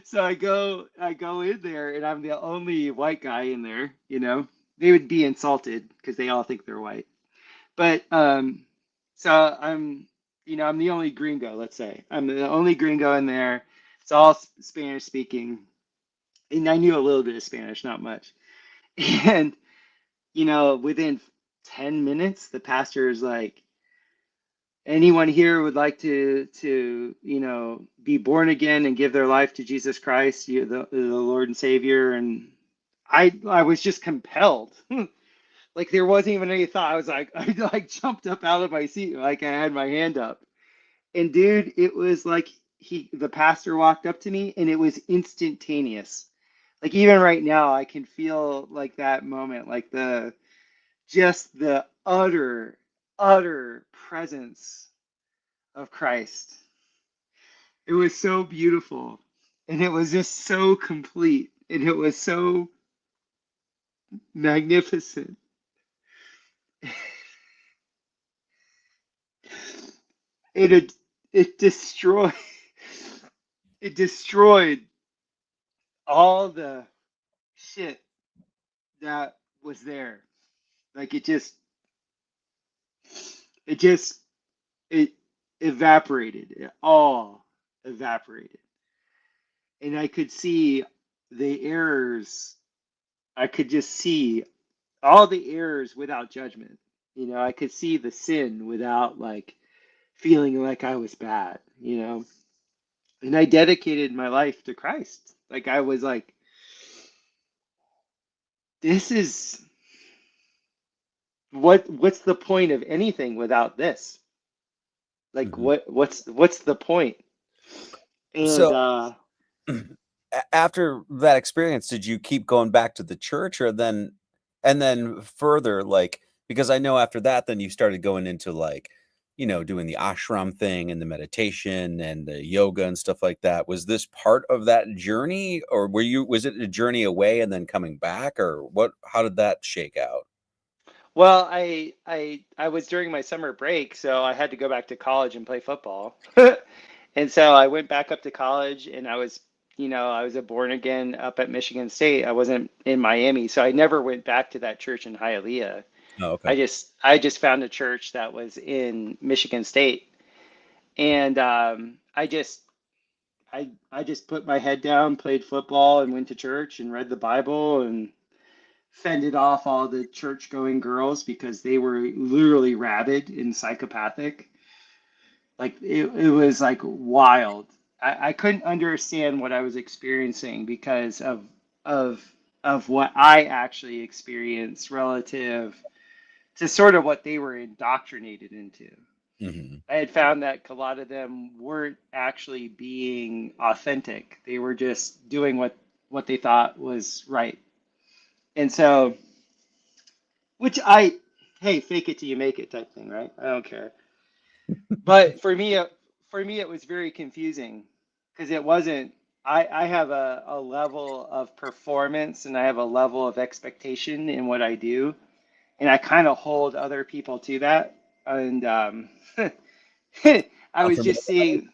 so I go in there, and I'm the only white guy in there. They would be insulted because they all think they're white. But so I'm the only gringo, let's say. I'm the only gringo in there. It's all Spanish speaking. And I knew a little bit of Spanish, not much. And, within 10 minutes, the pastor is like, anyone here would like to be born again and give their life to Jesus Christ, the Lord and Savior. And I was just compelled. Like there wasn't even any thought. I like jumped up out of my seat, like I had my hand up. And dude, it was like the pastor walked up to me, and it was instantaneous. Like even right now, I can feel like that moment, like just the utter presence of Christ. It was so beautiful, and it was just so complete, and it was so magnificent. It it destroyed it destroyed all the shit that was there. Like it just it evaporated. It all evaporated. And I could see the errors. I could just see all the errors without judgment. I could see the sin without like feeling like I was bad. And I dedicated my life to Christ. Like I was like, this is what's the point of anything without this? Like Mhm. what's the point? And So after that experience, did you keep going back to the church, or and then further, like, because I know after that, then you started going into like, doing the ashram thing and the meditation and the yoga and stuff like that. Was this part of that journey, or was it a journey away and then coming back, or what, how did that shake out? well, I was during my summer break, so I had to go back to college and play football. And so I went back up to college and I was a born again up at Michigan State. I wasn't in Miami, so I never went back to that church in Hialeah. Oh, okay. I just found a church that was in Michigan State, and I just put my head down, played football, and went to church and read the Bible and fended off all the church going girls because they were literally rabid and psychopathic. Like it was like wild. I couldn't understand what I was experiencing because of of what I actually experienced relative to sort of what they were indoctrinated into. Hmm. I had found that a lot of them weren't actually being authentic. They were just doing what they thought was right. And so, which hey, fake it till you make it type thing, right? I don't care. But for me, it was very confusing because it wasn't. I have a level of performance and I have a level of expectation in what I do, and I kind of hold other people to that. And I I'm was familiar. just seeing,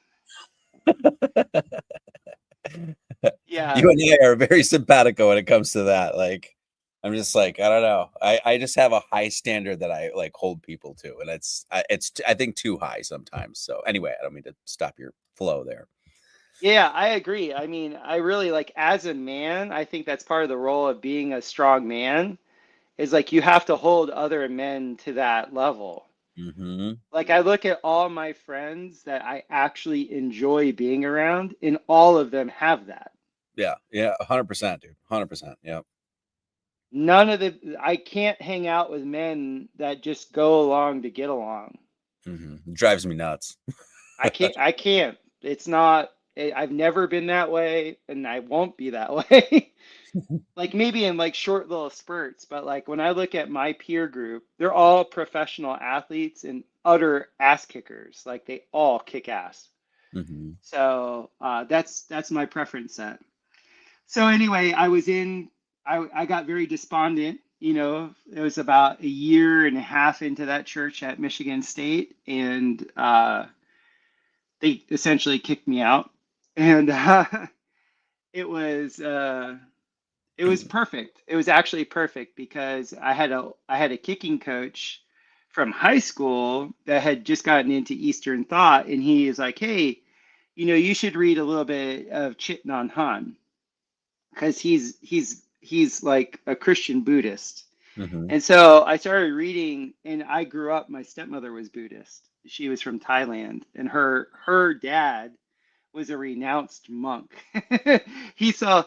yeah, You and I are very simpatico when it comes to that. Like, I'm just like, I don't know. I just have a high standard that I like hold people to, and I think too high sometimes. So anyway, I don't mean to stop your flow there. yeah, I agree. I mean, I really like as a man, I think that's part of the role of being a strong man is like you have to hold other men to that level. Hmm. Like I look at all my friends that I actually enjoy being around, and all of them have that. Yeah, yeah, 100%, dude, 100%. Yeah. None of I can't hang out with men that just go along to get along. Drives me nuts. I can't. It's not, I've never been that way, and I won't be that way. Like maybe in like short little spurts, but like when I look at my peer group, they're all professional athletes and utter ass kickers. Like they all kick ass. Hmm. So that's my preference set. So anyway, I got very despondent. You know, it was about a year and a half into that church at Michigan State, and they essentially kicked me out. And it was uh, it was perfect. It was actually perfect because I had a kicking coach from high school that had just gotten into Eastern thought, and he is like, "Hey, you should read a little bit of Chit Nhan Han because he's like a Christian Buddhist." Hmm. And so I started reading, and I grew up. My stepmother was Buddhist. She was from Thailand, and her dad was a renounced monk. He saw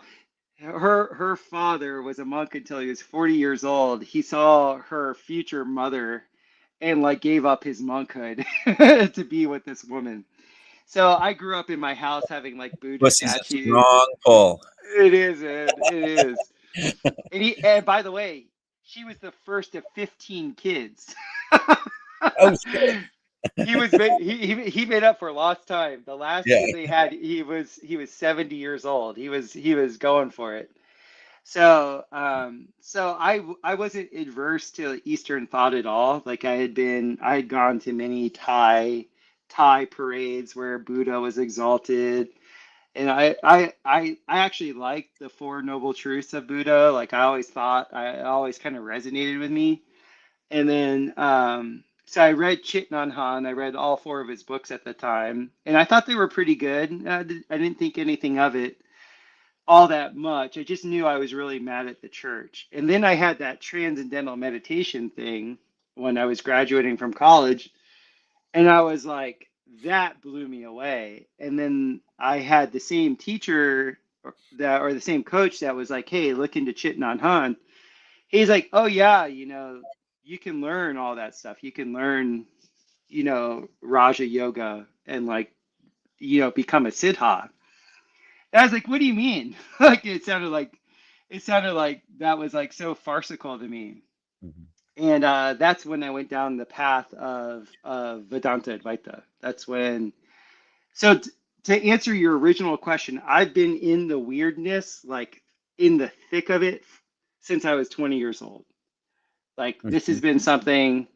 her father was a monk until he was 40 years old. He saw her future mother and like gave up his monkhood to be with this woman. So I grew up in my house having like Buddha Pussy's a statues. strong pull. It is, man. It is. And by the way, she was the first of 15 kids. Oh shit. He made up for lost time. The last Yeah. kid they had, he was 70 years old. He was going for it. So I wasn't adverse to Eastern thought at all. Like I had gone to many Thai parades where Buddha was exalted, and I actually liked the Four Noble Truths of Buddha. Like I always kind of resonated with me. And then so I read Chit Nhan Han. I read all four of his books at the time, and I thought they were pretty good. I didn't think anything of it all that much. I just knew I was really mad at the church. And then I had that transcendental meditation thing when I was graduating from college, and I was like, that blew me away. And then I had the same teacher or the same coach that was like, hey, look into Chit Nhan Han. He's like, oh yeah, you can learn all that stuff. You can learn, Raja Yoga and like, become a Siddha. And I was like, what do you mean? Like it sounded like that was like so farcical to me. Mhm. And that's when I went down the path of Vedanta Advaita. That's when. So to answer your original question, I've been in the weirdness, like in the thick of it, since I was 20 years old. Like this has Mhm. been something,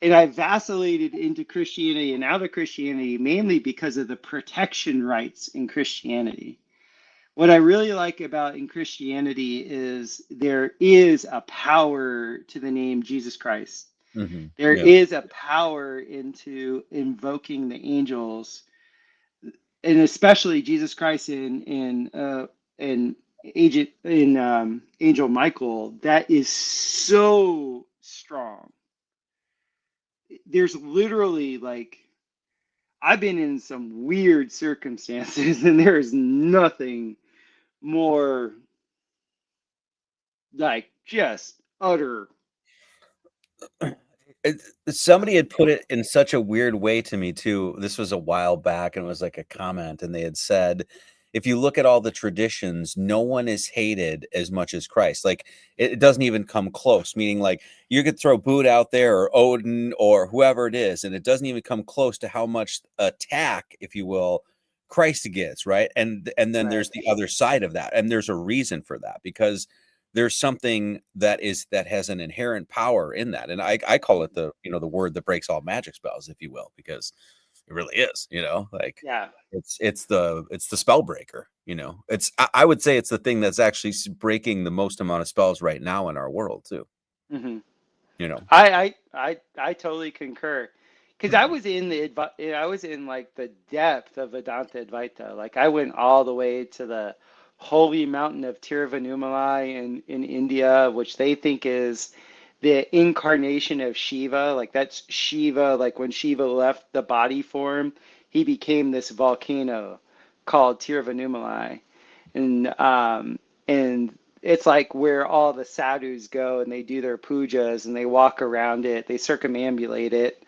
and I vacillated into Christianity and out of Christianity mainly because of the protection rights in Christianity. What I really like about in Christianity is there is a power to the name Jesus Christ. Mhm. There Yeah. is a power into invoking the angels, and especially Jesus Christ in agent in Angel Michael. That is so strong. There's literally like I've been in some weird circumstances, and there is nothing more like just utter. It, somebody had put it in such a weird way to me too. This was a while back, and it was like a comment, and they had said, if you look at all the traditions, no one is hated as much as Christ. Like it doesn't even come close. Meaning, like you could throw Buddha out there or Odin or whoever it is, and it doesn't even come close to how much attack, if you will, Christ gets. Right, and then Right. there's the other side of that, and there's a reason for that because there's something that has an inherent power in that, and I call it the word that breaks all magic spells, if you will, because it really is, like Yeah. it's the spell breaker. I would say it's the thing that's actually breaking the most amount of spells right now in our world too. hmm You know, I totally concur. Because I was in like the depth of Vedanta Advaita. Like I went all the way to the holy mountain of Tiruvannamalai in India, which they think is the incarnation of Shiva. Like that's Shiva. Like when Shiva left the body form, he became this volcano called Tiruvannamalai, and it's like where all the sadhus go and they do their pujas and they walk around it, they circumambulate it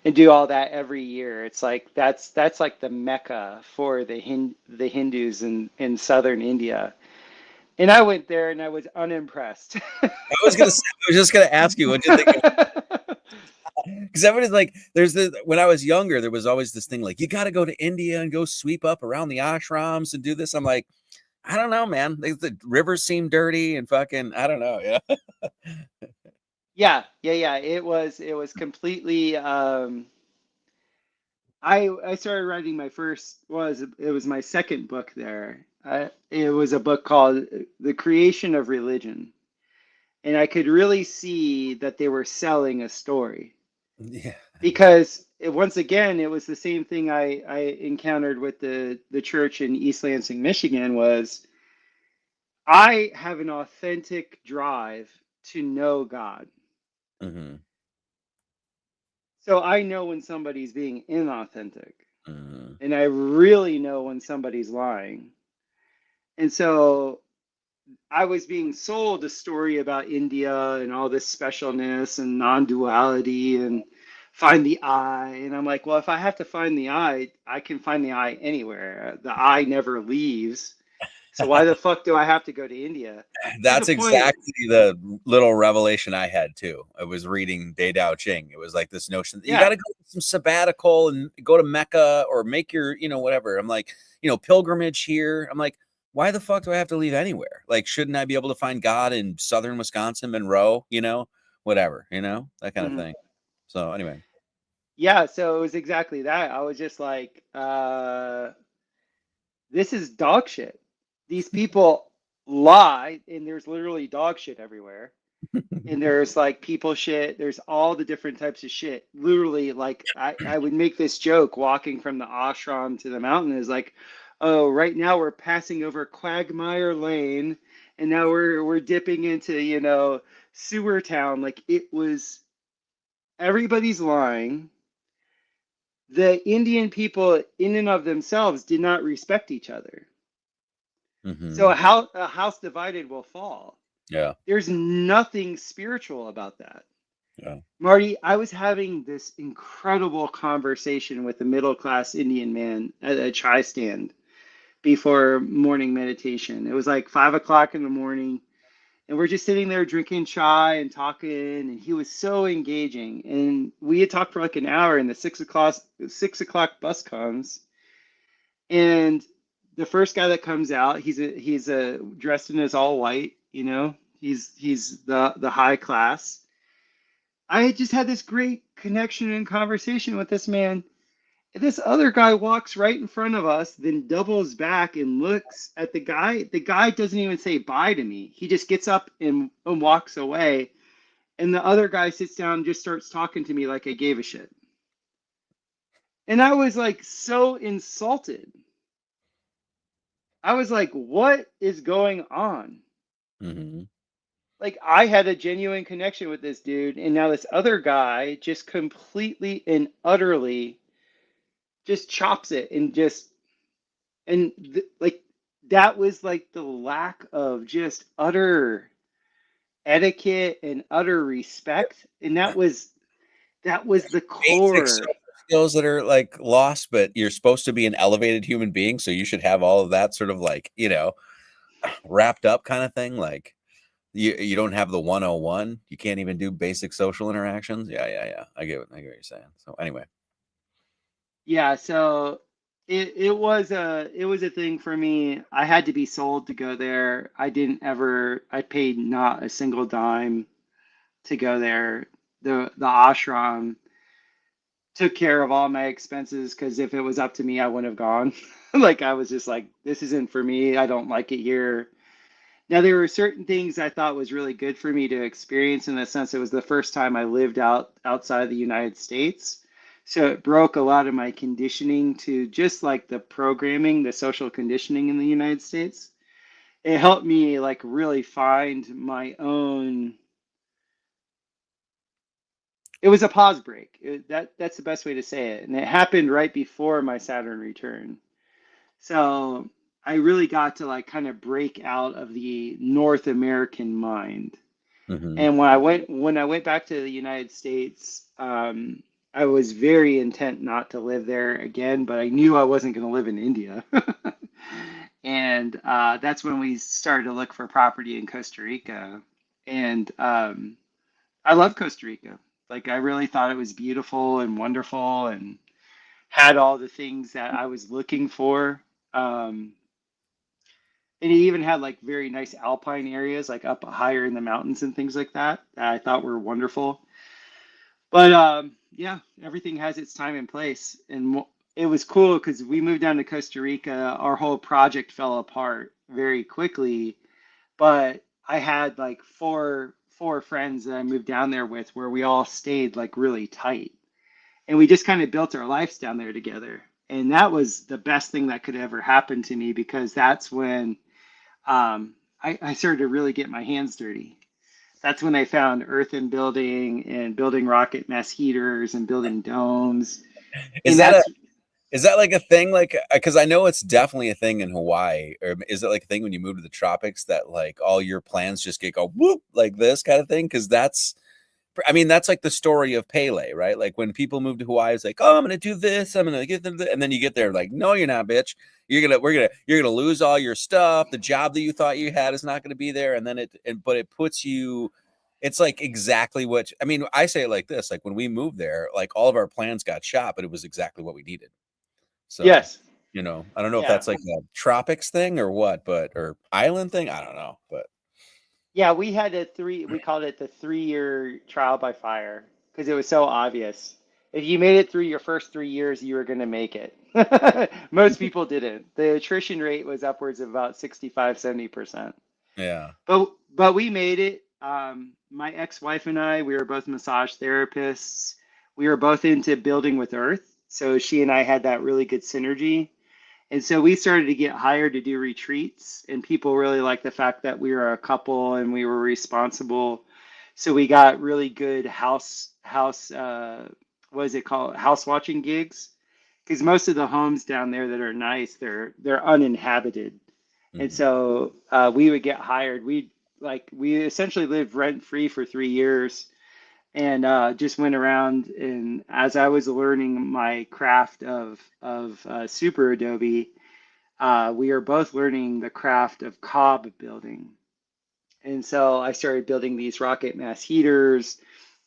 and do all that every year. It's like that's like the Mecca for the Hindus in southern India. And I went there and I was unimpressed. I was just gonna ask you what you think, because everybody's like, when I was younger, there was always this thing like you got to go to India and go sweep up around the ashrams and do this. I'm like, I don't know, man. The rivers seem dirty and fucking, I don't know. Yeah. Yeah. It was completely I started writing my first was it was my second book there. It was a book called The Creation of Religion, and I could really see that they were selling a story Yeah. because once again it was the same thing I encountered with the church in East Lansing, Michigan. Was I have an authentic drive to know God, Hmm. so I know when somebody's being inauthentic, Hmm. and I really know when somebody's lying. And so I was being sold a story about India and all this specialness and non-duality and find the I. And I'm like, well, if I have to find the I can find the I anywhere. The I never leaves. So why the fuck do I have to go to India? To the That's point, exactly the little revelation I had too. I was reading Dai Dao Ching. It was like this notion that you got yeah. to go to some sabbatical and go to Mecca or make your, whatever. I'm like, pilgrimage here. I'm like, why the fuck do I have to leave anywhere? Like, shouldn't I be able to find God in southern Wisconsin, Monroe, whatever, that kind of Mhm. thing. So anyway. Yeah, so it was exactly that. I was just like, this is dog shit. These people lie, and there's literally dog shit everywhere. And there's like people shit. There's all the different types of shit. Literally, like I would make this joke walking from the ashram to the mountain is like, oh, right now we're passing over Quagmire Lane, and now we're dipping into Sewer Town. Like it was everybody's lying. The Indian people, in and of themselves, did not respect each other. So Hmm. a house divided will fall. Yeah. There's nothing spiritual about that. Yeah. Marty, I was having this incredible conversation with a middle class Indian man at a chai stand before morning meditation. It was like 5 o'clock in the morning, and we're just sitting there drinking chai and talking, and he was so engaging. And we had talked for like an hour, and the 6 o'clock bus comes, and the first guy that comes out, he's a dressed in his all white, he's the high class. I had just had this great connection and conversation with this man. And this other guy walks right in front of us, then doubles back and looks at the guy. The guy doesn't even say bye to me. He just gets up and walks away. And the other guy sits down and just starts talking to me like I gave a shit. And I was like so insulted. I was like, what is going on? Hmm. Like, I had a genuine connection with this dude, and now this other guy just completely and utterly just chops it and just like that was like the lack of just utter etiquette and utter respect, and that was the Basic core. social skills that are like lost, but you're supposed to be an elevated human being, so you should have all of that sort of like, wrapped up kind of thing. Like you don't have the 101. You can't even do basic social interactions. Yeah. I get what you're saying. So anyway. Yeah, so it was a thing for me. I had to be sold to go there. I paid not a single dime to go there. The ashram took care of all my expenses, because if it was up to me, I wouldn't have gone. Like, I was just like, this isn't for me. I don't like it here. Now, there were certain things I thought was really good for me to experience, in the sense it was the first time I lived outside the United States. So it broke a lot of my conditioning to just like the programming, the social conditioning in the United States. It helped me like really find my own. It was a pause break. That's the best way to say it. And it happened right before my Saturn return. So I really got to like kind of break out of the North American mind. Hmm. And when I went back to the United States, I was very intent not to live there again, but I knew I wasn't going to live in India. And that's when we started to look for property in Costa Rica. And I love Costa Rica. Like, I really thought it was beautiful and wonderful and had all the things that I was looking for. Um, and it even had like very nice alpine areas, like up higher in the mountains and things like that I thought were wonderful. But yeah, everything has its time and place. And it was cool because we moved down to Costa Rica. Our whole project fell apart very quickly, but I had like four friends that I moved down there with, where we all stayed like really tight, and we just kind of built our lives down there together. And that was the best thing that could ever happen to me, because that's when I started to really get my hands dirty. That's when I found earthen building and building rocket mass heaters and building domes. Is And that a that's, is that like a thing? Like, because I know it's definitely a thing in Hawaii, or is it like a thing when you move to the tropics that like all your plans just get go whoop like this kind of thing? Because that's like the story of Pele, right? Like when people move to Hawaii, it's like, oh, I'm gonna do this, I'm gonna get them, and then you get there, like, no, you're not, bitch. You're gonna lose all your stuff. The job that you thought you had is not gonna be there, and then but it puts you. It's like exactly what I mean. I say it like this: like when we moved there, like all of our plans got shot, but it was exactly what we needed. So, yes. I don't know if Yeah. that's like a tropics thing or what, or island thing. I don't know, but Yeah, we called it the 3-year trial by fire, because it was so obvious. If you made it through your first 3 years, you were going to make it. Most people didn't. The attrition rate was upwards of about 65, 70%. yeah. But we made it. My ex-wife and I, we were both massage therapists. We were both into building with earth. So she and I had that really good synergy. And so we started to get hired to do retreats, and people really liked the fact that we were a couple and we were responsible. So we got really good what is it called? House watching gigs. Because most of the homes down there that are nice, they're uninhabited. And Hmm. so we would get hired. We essentially lived rent free for 3 years, and just went around. And as I was learning my craft of super Adobe, we are both learning the craft of cob building. And so I started building these rocket mass heaters,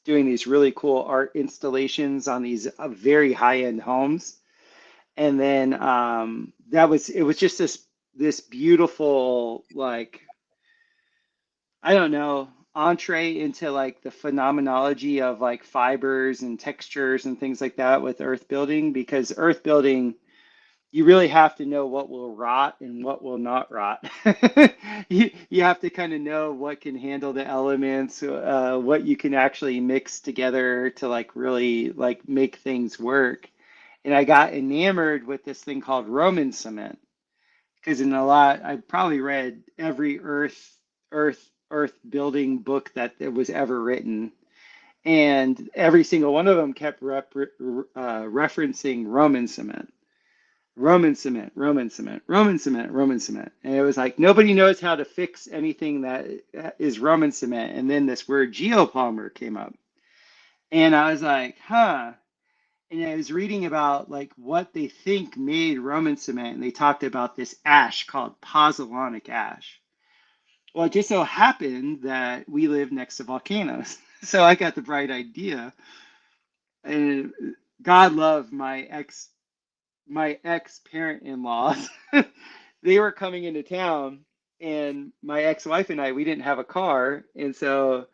doing these really cool art installations on these very high-end homes. And then it was just this beautiful, like, I don't know, entree into like the phenomenology of like fibers and textures and things like that with earth building, because earth building, you really have to know what will rot and what will not rot. You have to kind of know what can handle the elements, what you can actually mix together to like really like make things work. And I got enamored with this thing called Roman cement, because in a lot, I probably read every earth building book that was ever written, and every single one of them kept referencing Roman cement. Roman cement, Roman cement, Roman cement, Roman cement. And it was like nobody knows how to fix anything that is Roman cement. And then this word geopolymer came up. And I was like, huh. And I was reading about like what they think made Roman cement, and they talked about this ash called pozzolanic ash. Well, it just so happened that we live next to volcanoes. So I got the bright idea. And God love my ex parent-in-laws. They were coming into town, and my ex-wife and I, we didn't have a car, and so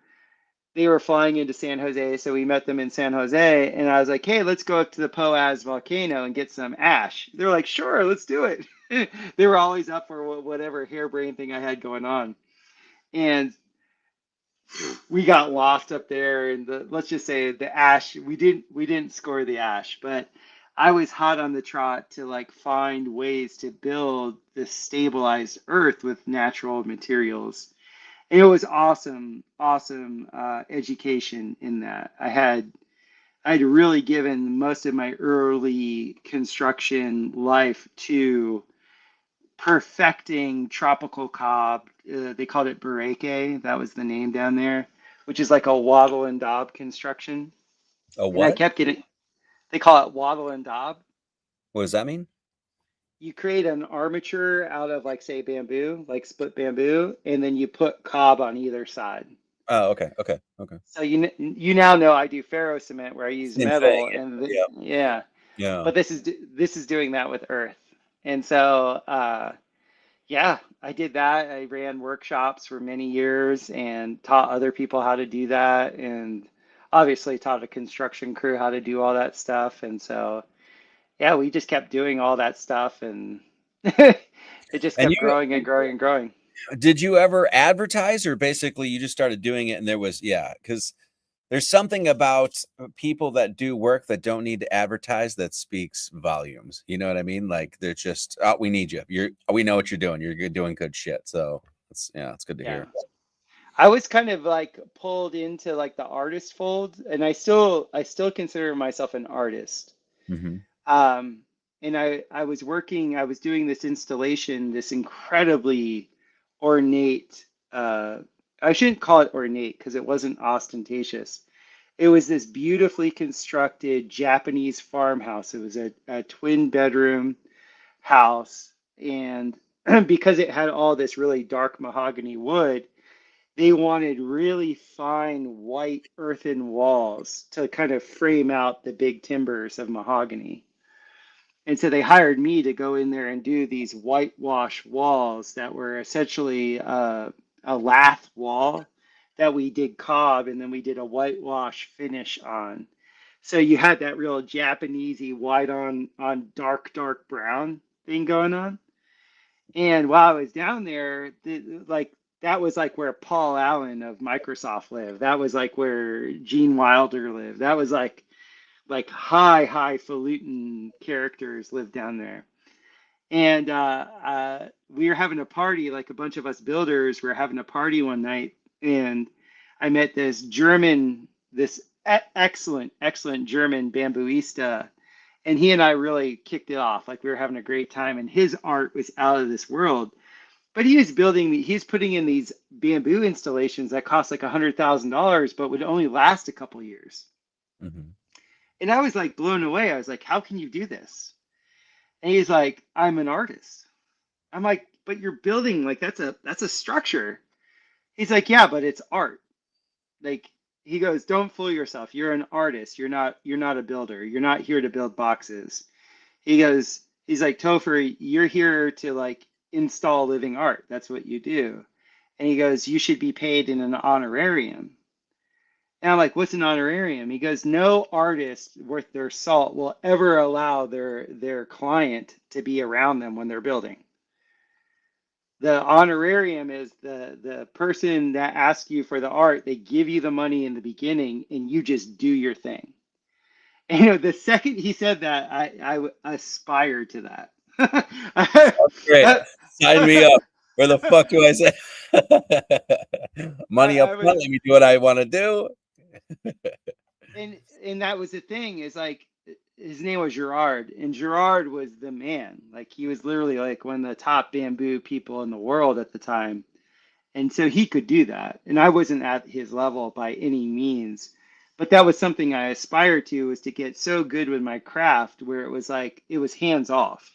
they were flying into San Jose, so we met them in San Jose, and I was like, hey, let's go up to the Poaz volcano and get some ash. They're like, sure, let's do it. They were always up for whatever harebrained thing I had going on. And we got lost up there, and let's just say the ash, we didn't score the ash, but I was hot on the trot to like find ways to build this stabilized earth with natural materials. And it was awesome education in that. I'd really given most of my early construction life to perfecting tropical cob. They called it Bareke. That was the name down there, which is like a wattle and daub construction. A And I what? kept getting, they call it wattle and daub. What does that mean? You create an armature out of like say bamboo, like split bamboo, and then you put cob on either side. Oh, okay, okay, okay. So you now know I do ferro cement where I use Same thing. metal, and Yeah, yeah, yeah. but this is doing that with earth. And so yeah, I did that. I ran workshops for many years and taught other people how to do that, and obviously taught a construction crew how to do all that stuff. And so, yeah, we just kept doing all that stuff, and it just And kept you growing and growing and growing. did you ever advertise, or basically you just started doing it and there was, yeah, because there's something about people that do work that don't need to advertise that speaks volumes. You know what I mean? Like they're just, oh, we need you. We know what you're doing. You're doing good shit. So it's good to Yeah. hear. I was kind of like pulled into like the artist fold, and I still consider myself an artist. Hmm. Um, and I was doing this installation, this incredibly ornate, I shouldn't call it ornate because it wasn't ostentatious. It was this beautifully constructed Japanese farmhouse. It was a twin bedroom house. And because it had all this really dark mahogany wood, they wanted really fine white earthen walls to kind of frame out the big timbers of mahogany. And so they hired me to go in there and do these whitewash walls that were essentially a lath wall that we did cob, and then we did a whitewash finish on. So you had that real Japanesey white on dark brown thing going on. And while I was down there, like that was like where Paul Allen of Microsoft lived. That was like where Gene Wilder lived. That was like highfalutin characters lived down there. And we were having a party, like a bunch of us builders were having a party one night, and I met this excellent German bambooista, and he and I really kicked it off. Like we were having a great time, and his art was out of this world. But he's putting in these bamboo installations that cost like $100,000, but would only last a couple years. Mhm. And I was like blown away. I was like, how can you do this? And he's like, I'm an artist. I'm like, but you're building like that's a structure. He's like, yeah, but it's art. Like he goes, don't fool yourself. You're an artist. You're not a builder. You're not here to build boxes. He's like, Topher, you're here to like install living art. That's what you do. And he goes, you should be paid in an honorarium. And I'm like, what's an honorarium? He goes, no artist worth their salt will ever allow their client to be around them when they're building. The honorarium is the person that asks you for the art. They give you the money in the beginning, and you just do your thing. And, the second he said that, I aspired to that. Great. Sign me up. Where the fuck do I say? Money up I was, front. Let me do what I want to do. and that was the thing is like his name was Gerard, and Gerard was the man. Like he was literally like one of the top bamboo people in the world at the time. And so he could do that. And I wasn't at his level by any means. But that was something I aspired to, was to get so good with my craft where it was like it was hands off.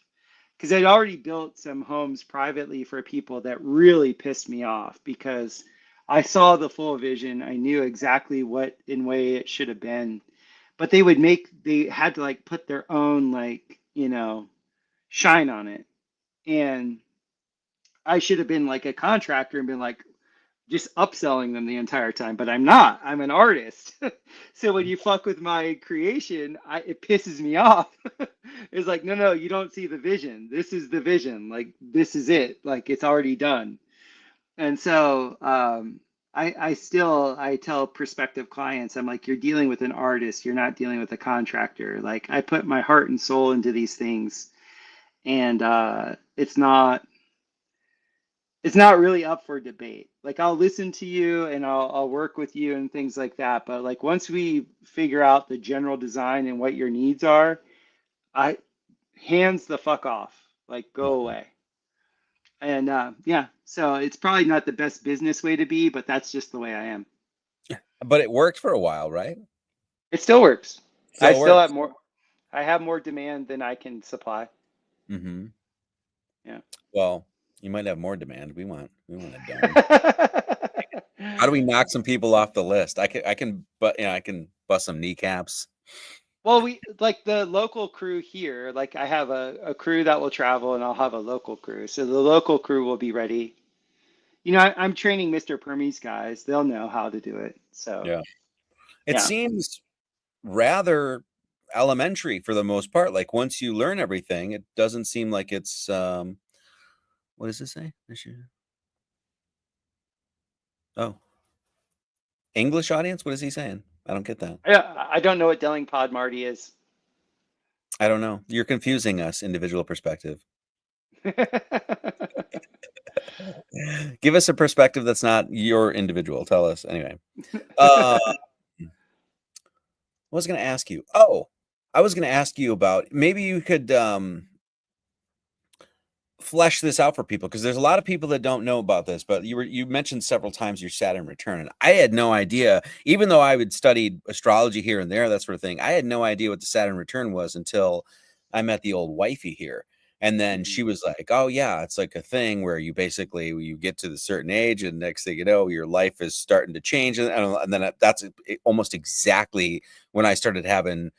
Because I'd already built some homes privately for people that really pissed me off because I saw the full vision. I knew exactly what in way it should have been. But they had to like put their own like, shine on it. And I should have been like a contractor and been like, just upselling them the entire time, but I'm not. I'm an artist. So when you fuck with my creation, it pisses me off. It's like, no, you don't see the vision. This is the vision. Like, this is it. Like, it's already done. And so I tell prospective clients, I'm like, you're dealing with an artist. You're not dealing with a contractor. Like, I put my heart and soul into these things. And it's not really up for debate. Like I'll listen to you and I'll work with you and things like that. But like once we figure out the general design and what your needs are, I hands the fuck off. Like go away. And yeah, so it's probably not the best business way to be, but that's just the way I am. But it worked for a while, right? It still works. I Still still have works. more. I have more demand than I can supply. Mm-hmm. Yeah. Well, you might have more demand. We want a dome. How do we knock some people off the list? I can bust some kneecaps. Well, we like the local crew here. Like I have a crew that will travel, and I'll have a local crew. So the local crew will be ready. I'm training Mr. Permies guys. They'll know how to do it. So Yeah. It yeah, seems rather elementary for the most part. Like once you learn everything, it doesn't seem like it's what does it say? Oh, English audience? What is he saying? I don't get that. I don't know what Delling Pod Marty is. I don't know. You're confusing us, individual perspective. Give us a perspective that's not your individual. Tell us anyway. What was going to ask you? Oh, I was going to ask you about maybe you could flesh this out for people because there's a lot of people that don't know about this. But you mentioned several times your Saturn return, and I had no idea. Even though I would studied astrology here and there, that sort of thing, I had no idea what the Saturn return was until I met the old wifey here. And then she was like, "Oh yeah, it's like a thing where you basically you get to the certain age, and next thing you know, your life is starting to change." And then that's almost exactly when I started having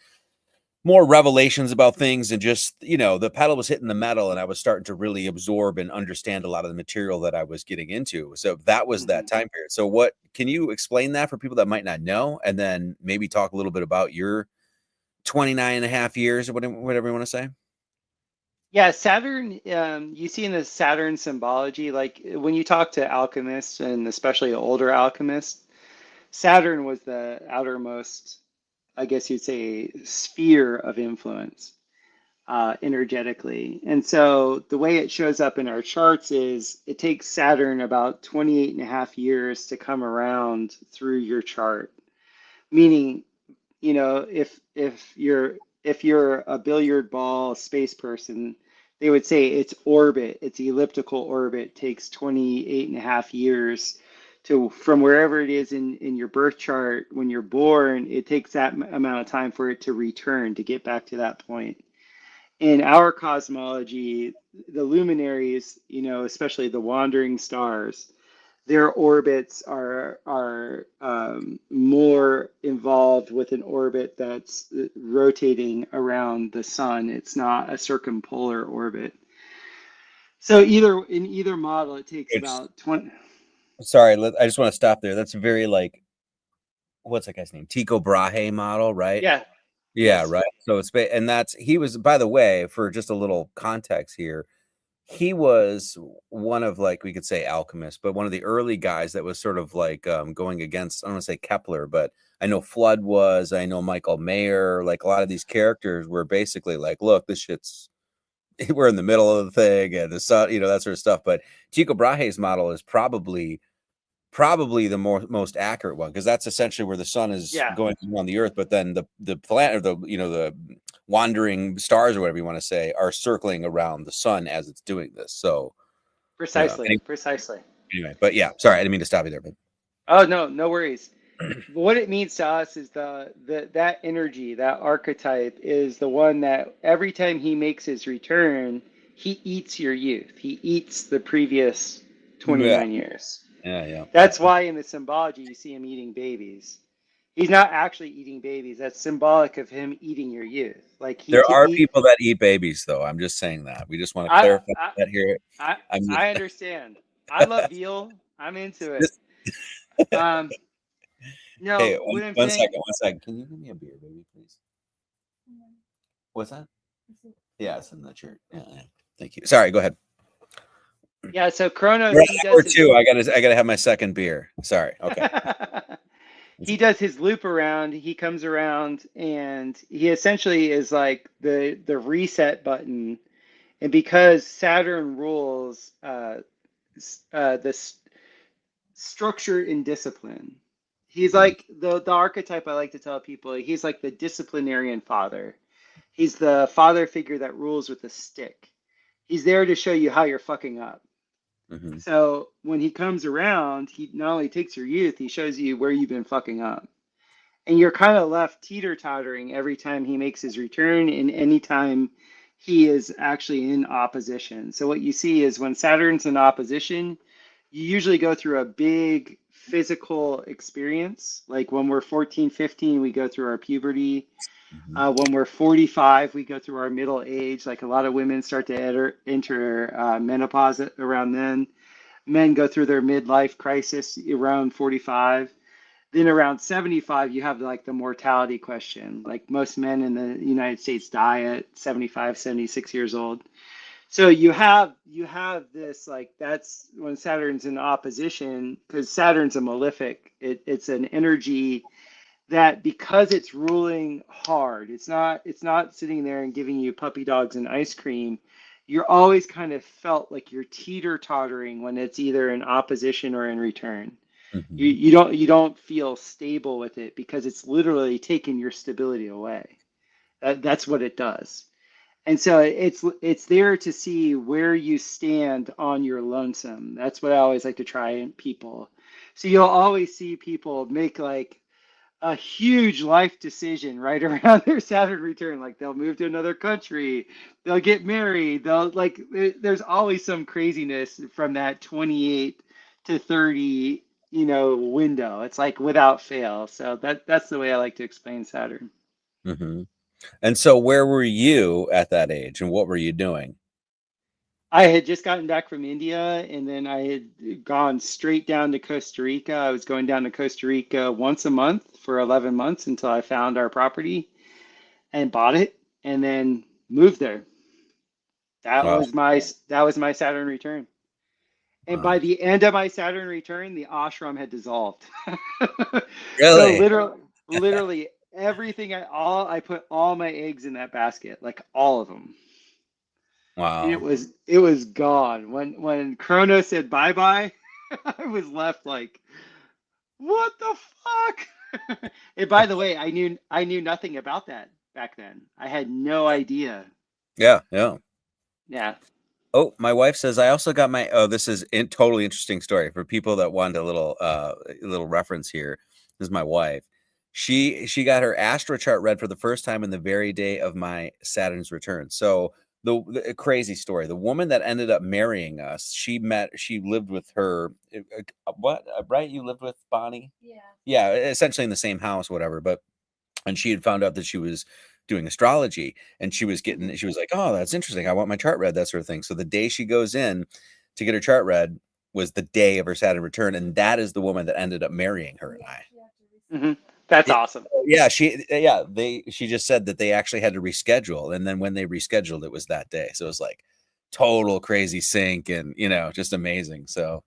more revelations about things, and just the pedal was hitting the metal, and I was starting to really absorb and understand a lot of the material that I was getting into. So that was that time period. So what can you explain that for people that might not know, and then maybe talk a little bit about your 29 and a half years or whatever you want to say? Yeah, Saturn, you see in the Saturn symbology, like when you talk to alchemists and especially older alchemists, Saturn was the outermost, I guess you'd say, sphere of influence energetically. And so the way it shows up in our charts is it takes Saturn about 28 and a half years to come around through your chart. Meaning, if you're a billiard ball space person, they would say its orbit, its elliptical orbit takes 28 and a half years to from wherever it is in your birth chart when you're born, it takes that amount of time for it to return to get back to that point. In our cosmology, the luminaries, especially the wandering stars, their orbits are more involved with an orbit that's rotating around the sun. It's not a circumpolar orbit. So in either model, it takes It's about 20. sorry. I just want to stop there. That's very like what's that guy's name? Tycho Brahe model, right? Yeah. Yeah, Yes. right. So and he was, by the way, for just a little context here, he was one of, like, we could say alchemists, but one of the early guys that was sort of like going against, I don't want to say Kepler, but I know Flood was, I know Michael Mayer, like a lot of these characters were basically like, look, this shit's, we're in the middle of the thing and the sun, that sort of stuff. But Tycho Brahe's model is probably the most accurate one, because that's essentially where the sun is Yeah. going around the earth, but then the planet, or the wandering stars, or whatever you want to say, are circling around the sun as it's doing this. So Precisely. Precisely. anyway, but yeah, sorry, I didn't mean to stop you there, but Oh, no, no worries. What it means to us is that energy, that archetype is the one that every time he makes his return, he eats your youth. He eats the previous yeah, 29 years. yeah. That's why in the symbology you see him eating babies. He's not actually eating babies. That's symbolic of him eating your youth. Like he There can are eat. people that eat babies, though. I'm just saying that. We just want to I clarify I that here. I, I'm I understand. I love veal. I'm into it. this, Um, hey, no, what I'm one saying. second, 1 second. Can you give me a beer, baby, please? What's that? Yeah, it's in the shirt. Yeah. Thank you. Sorry, go ahead. Yeah, so We're Kronos, on he does hour his 2. I gotta have my second beer. Sorry. Okay. he does his loop around. He comes around and he essentially is like the reset button. And because Saturn rules this structure and discipline, he's like the archetype I like to tell people. He's like the disciplinarian father. He's the father figure that rules with a stick. He's there to show you how you're fucking up. Mm-hmm. So when he comes around, he not only takes your youth, he shows you where you've been fucking up. And you're kind of left teeter-tottering every time he makes his return and anytime he is actually in opposition. So what you see is when Saturn's in opposition, you usually go through a big physical experience. Like when we're 14, 15, we go through our puberty. When we're 45, we go through our middle age. Like a lot of women start to enter menopause around then. Men go through their midlife crisis around 45. Then around 75, you have like the mortality question. Like most men in the United States die at 75, 76 years old. So you have this like that's when Saturn's in opposition because Saturn's a malefic. It's an energy that because it's ruling hard, it's not sitting there and giving you puppy dogs and ice cream. You're always kind of felt like you're teeter tottering when it's either in opposition or in return. You Mm-hmm. you don't feel stable with it because it's literally taking your stability away. That's what it does. And so it's there to see where you stand on your lonesome. That's what I always like to try in people. So you'll always see people make like a huge life decision right around their Saturn return. Like they'll move to another country, they'll get married, they'll like there's always some craziness from that 28 to 30, window. It's like without fail. So that's the way I like to explain Saturn. Mm-hmm. And so, where were you at that age, and what were you doing? I had just gotten back from India and then I had gone straight down to Costa Rica. I was going down to Costa Rica once a month for 11 months until I found our property and bought it and then moved there. That Wow. was my that was my Saturn return. And Wow. by the end of my Saturn return, the ashram had dissolved. So Really? literally everything I put all my eggs in that basket, like all of them. And it Wow. was it was gone. When Chrono said bye bye, I was left like, what the fuck? And by the way, I knew nothing about that back then. I had no idea. Yeah. Yeah. Yeah. Oh, my wife says I also got my. Oh, this is totally interesting story for people that want a little reference here. This is my wife. She got her astro chart read for the first time in the very day of my Saturn's return. So the crazy story. The woman that ended up marrying us, she lived with her. What? Right? You lived with Bonnie? Yeah. Yeah, essentially in the same house, whatever. But and she had found out that she was doing astrology, and she was like, oh, that's interesting, I want my chart read, that sort of thing. So the day she goes in to get her chart read was the day of her Saturn return, and that is the woman that ended up marrying her and I. Hmm. That's Yeah, awesome. she just said that they actually had to reschedule, and then when they rescheduled, it was that day. So it was like total crazy sync, and just amazing. So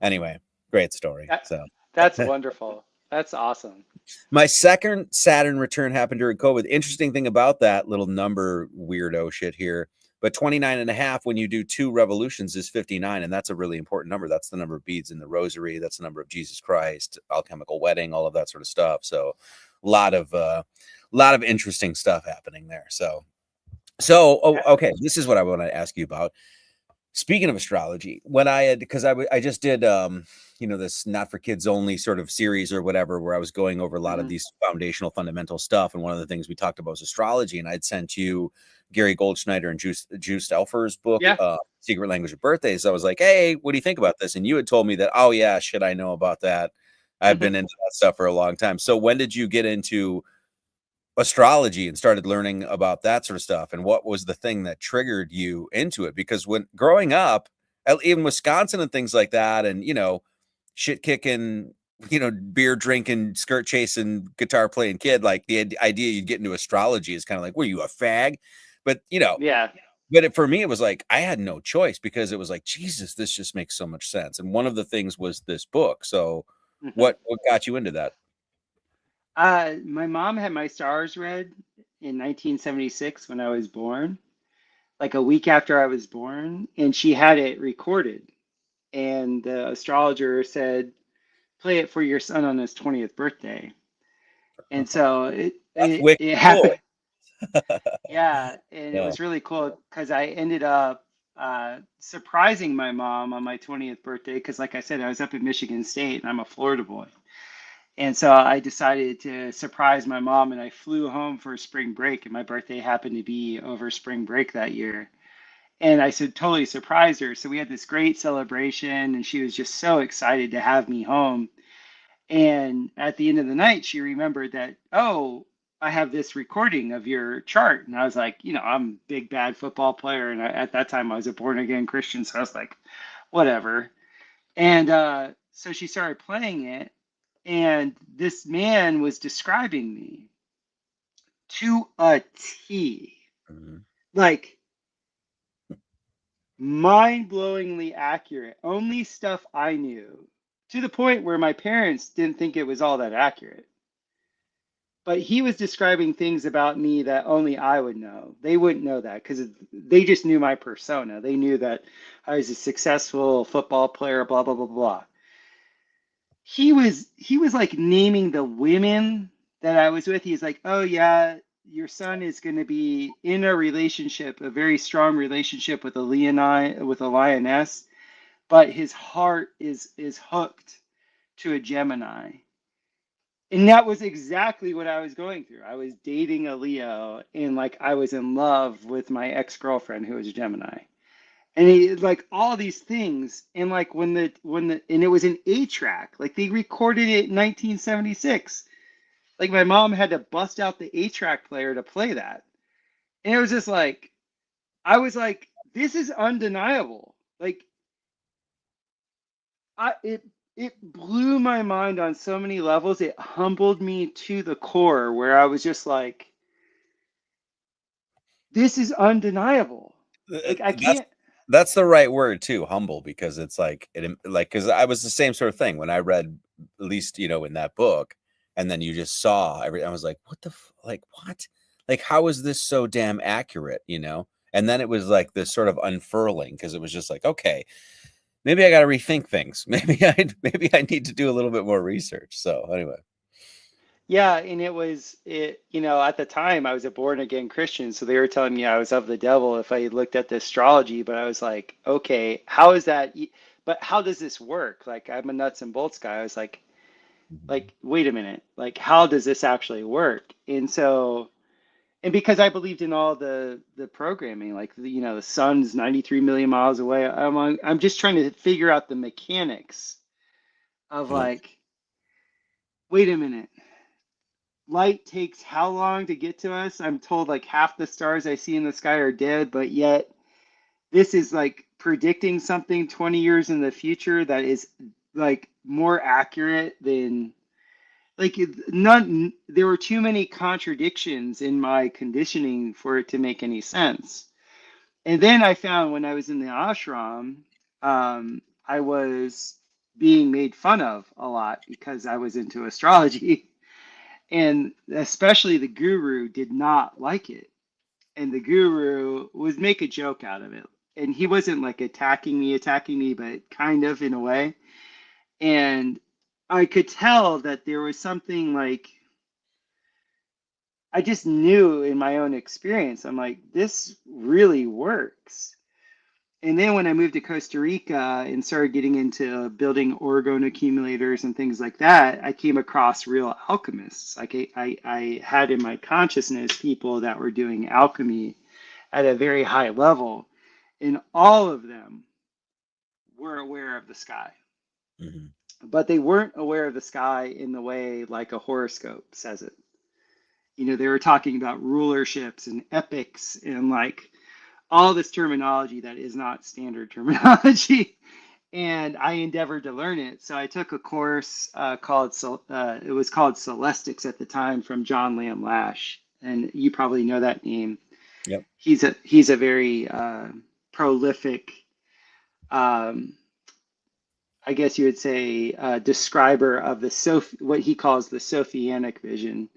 anyway, great story. That, So that's wonderful. That's awesome. my second Saturn return happened during COVID. Interesting thing about that little number weirdo shit here, but 29 and a half when you do 2 revolutions is 59. And that's a really important number. That's the number of beads in the rosary. That's the number of Jesus Christ, alchemical wedding, all of that sort of stuff. So a lot of interesting stuff happening there. Yeah. Okay. This is what I want to ask you about. Speaking of astrology, when I just did this not for kids only sort of series or whatever, where I was going over a lot of Hmm. these foundational fundamental stuff, and one of the things we talked about was astrology, and I'd sent you Gary Goldschneider and Juice Elfer's book, Yeah. Secret Language of Birthdays. I was like, hey, what do you think about this? And you had told me that, oh yeah, shit, I know about that. I've Hmm. been into that stuff for a long time. So when did you get into astrology and started learning about that sort of stuff, and what was the thing that triggered you into it? Because when growing up, even Wisconsin and things like that, and shit kicking, beer drinking, skirt chasing, guitar playing kid, like the idea you'd get into astrology is kind of like, were you a fag? But Yeah. for me it was like I had no choice, because it was like, Jesus, this just makes so much sense. And one of the things was this book. So Hmm. what got you into that? My mom had my stars read in 1976 when I was born, like a week after I was born, and she had it recorded. And the astrologer said, play it for your son on his 20th birthday. And so it That's it, wicked it cool. happened. Yeah, and it Yeah. was really cool because I ended up surprising my mom on my 20th birthday because, like I said, I was up in Michigan State and I'm a Florida boy. And so I decided to surprise my mom and I flew home for spring break, and my birthday happened to be over spring break that year. And I said totally surprised her. So we had this great celebration and she was just so excited to have me home. And at the end of the night, she remembered that, oh, I have this recording of your chart. And I was like, I'm a big bad football player. And at that time, I was a born again Christian. So I was like, whatever. And so she started playing it. And this man was describing me to a T, Mhm. like mind blowingly accurate. Only stuff I knew, to the point where my parents didn't think it was all that accurate. But he was describing things about me that only I would know. They wouldn't know that because they just knew my persona. They knew that I was a successful football player, blah blah blah blah. He was like naming the women that I was with. He's like, "Oh yeah, your son is going to be in a relationship, a very strong relationship with with a lioness, but his heart is hooked to a Gemini." And that was exactly what I was going through. I was dating a Leo and like I was in love with my ex-girlfriend who was a Gemini. And he like all these things. And like and it was an 8 track. Like they recorded it in 1976. Like my mom had to bust out the 8 track player to play that. And it was just like I was like, this is undeniable. Like I it blew my mind on so many levels. It humbled me to the core where I was just like, this is undeniable. Like I That's can't. the right word too, humble, because it's like because I was the same sort of thing when I read, at least in that book, and then you just saw every. I was like, what the like what, like how is this so damn accurate, And then it was like this sort of unfurling, because it was just like, okay, maybe I got to rethink things. Maybe I need to do a little bit more research. So anyway, Yeah, and at the time I was a born again Christian, so they were telling me I was of the devil if I looked at the astrology, but I was like, okay, how is that? But how does this work? Like, I'm a nuts and bolts guy. I was Mhm. wait a minute, like, how does this actually work? And because I believed in all the programming, like, the sun's 93 million miles away, I'm just trying to figure out the mechanics of Yeah. like, wait a minute. Light takes how long to get to us? I'm told like half the stars I see in the sky are dead, but yet this is like predicting something 20 years in the future that is like more accurate than like none. There were too many contradictions in my conditioning for it to make any sense. And then I found when I was in the ashram, I was being made fun of a lot because I was into astrology. And especially the guru did not like it. And the guru would make a joke out of it. And he wasn't like attacking me, but kind of in a way. And I could tell that there was something like, I just knew in my own experience, I'm like, this really works. And then when I moved to Costa Rica and started getting into building orgone accumulators and things like that, I came across real alchemists. Like I had in my consciousness people that were doing alchemy at a very high level, and all of them were aware of the sky. Hmm. But they weren't aware of the sky in the way like a horoscope says it. They were talking about rulerships and epics and like all this terminology that is not standard terminology. And I endeavored to learn it. So I took a course it was called Celestics at the time from John Lamb Lash, and you probably know that name. Yep. He's a very prolific, um, I guess you would say, describer of what he calls the Sophianic vision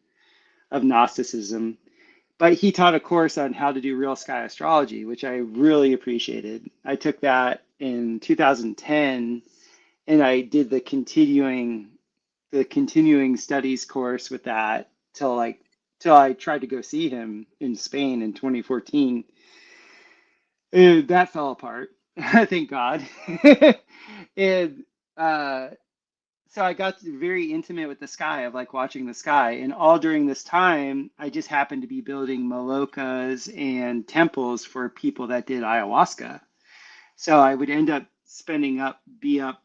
of Gnosticism. But he taught a course on how to do real sky astrology, which I really appreciated. I took that in 2010, and I did the continuing studies course with that till I tried to go see him in Spain in 2014. That fell apart. Thank God. And uh, so I got very intimate with the sky, of like watching the sky. And all during this time, I just happened to be building malokas and temples for people that did ayahuasca. So I would end up be up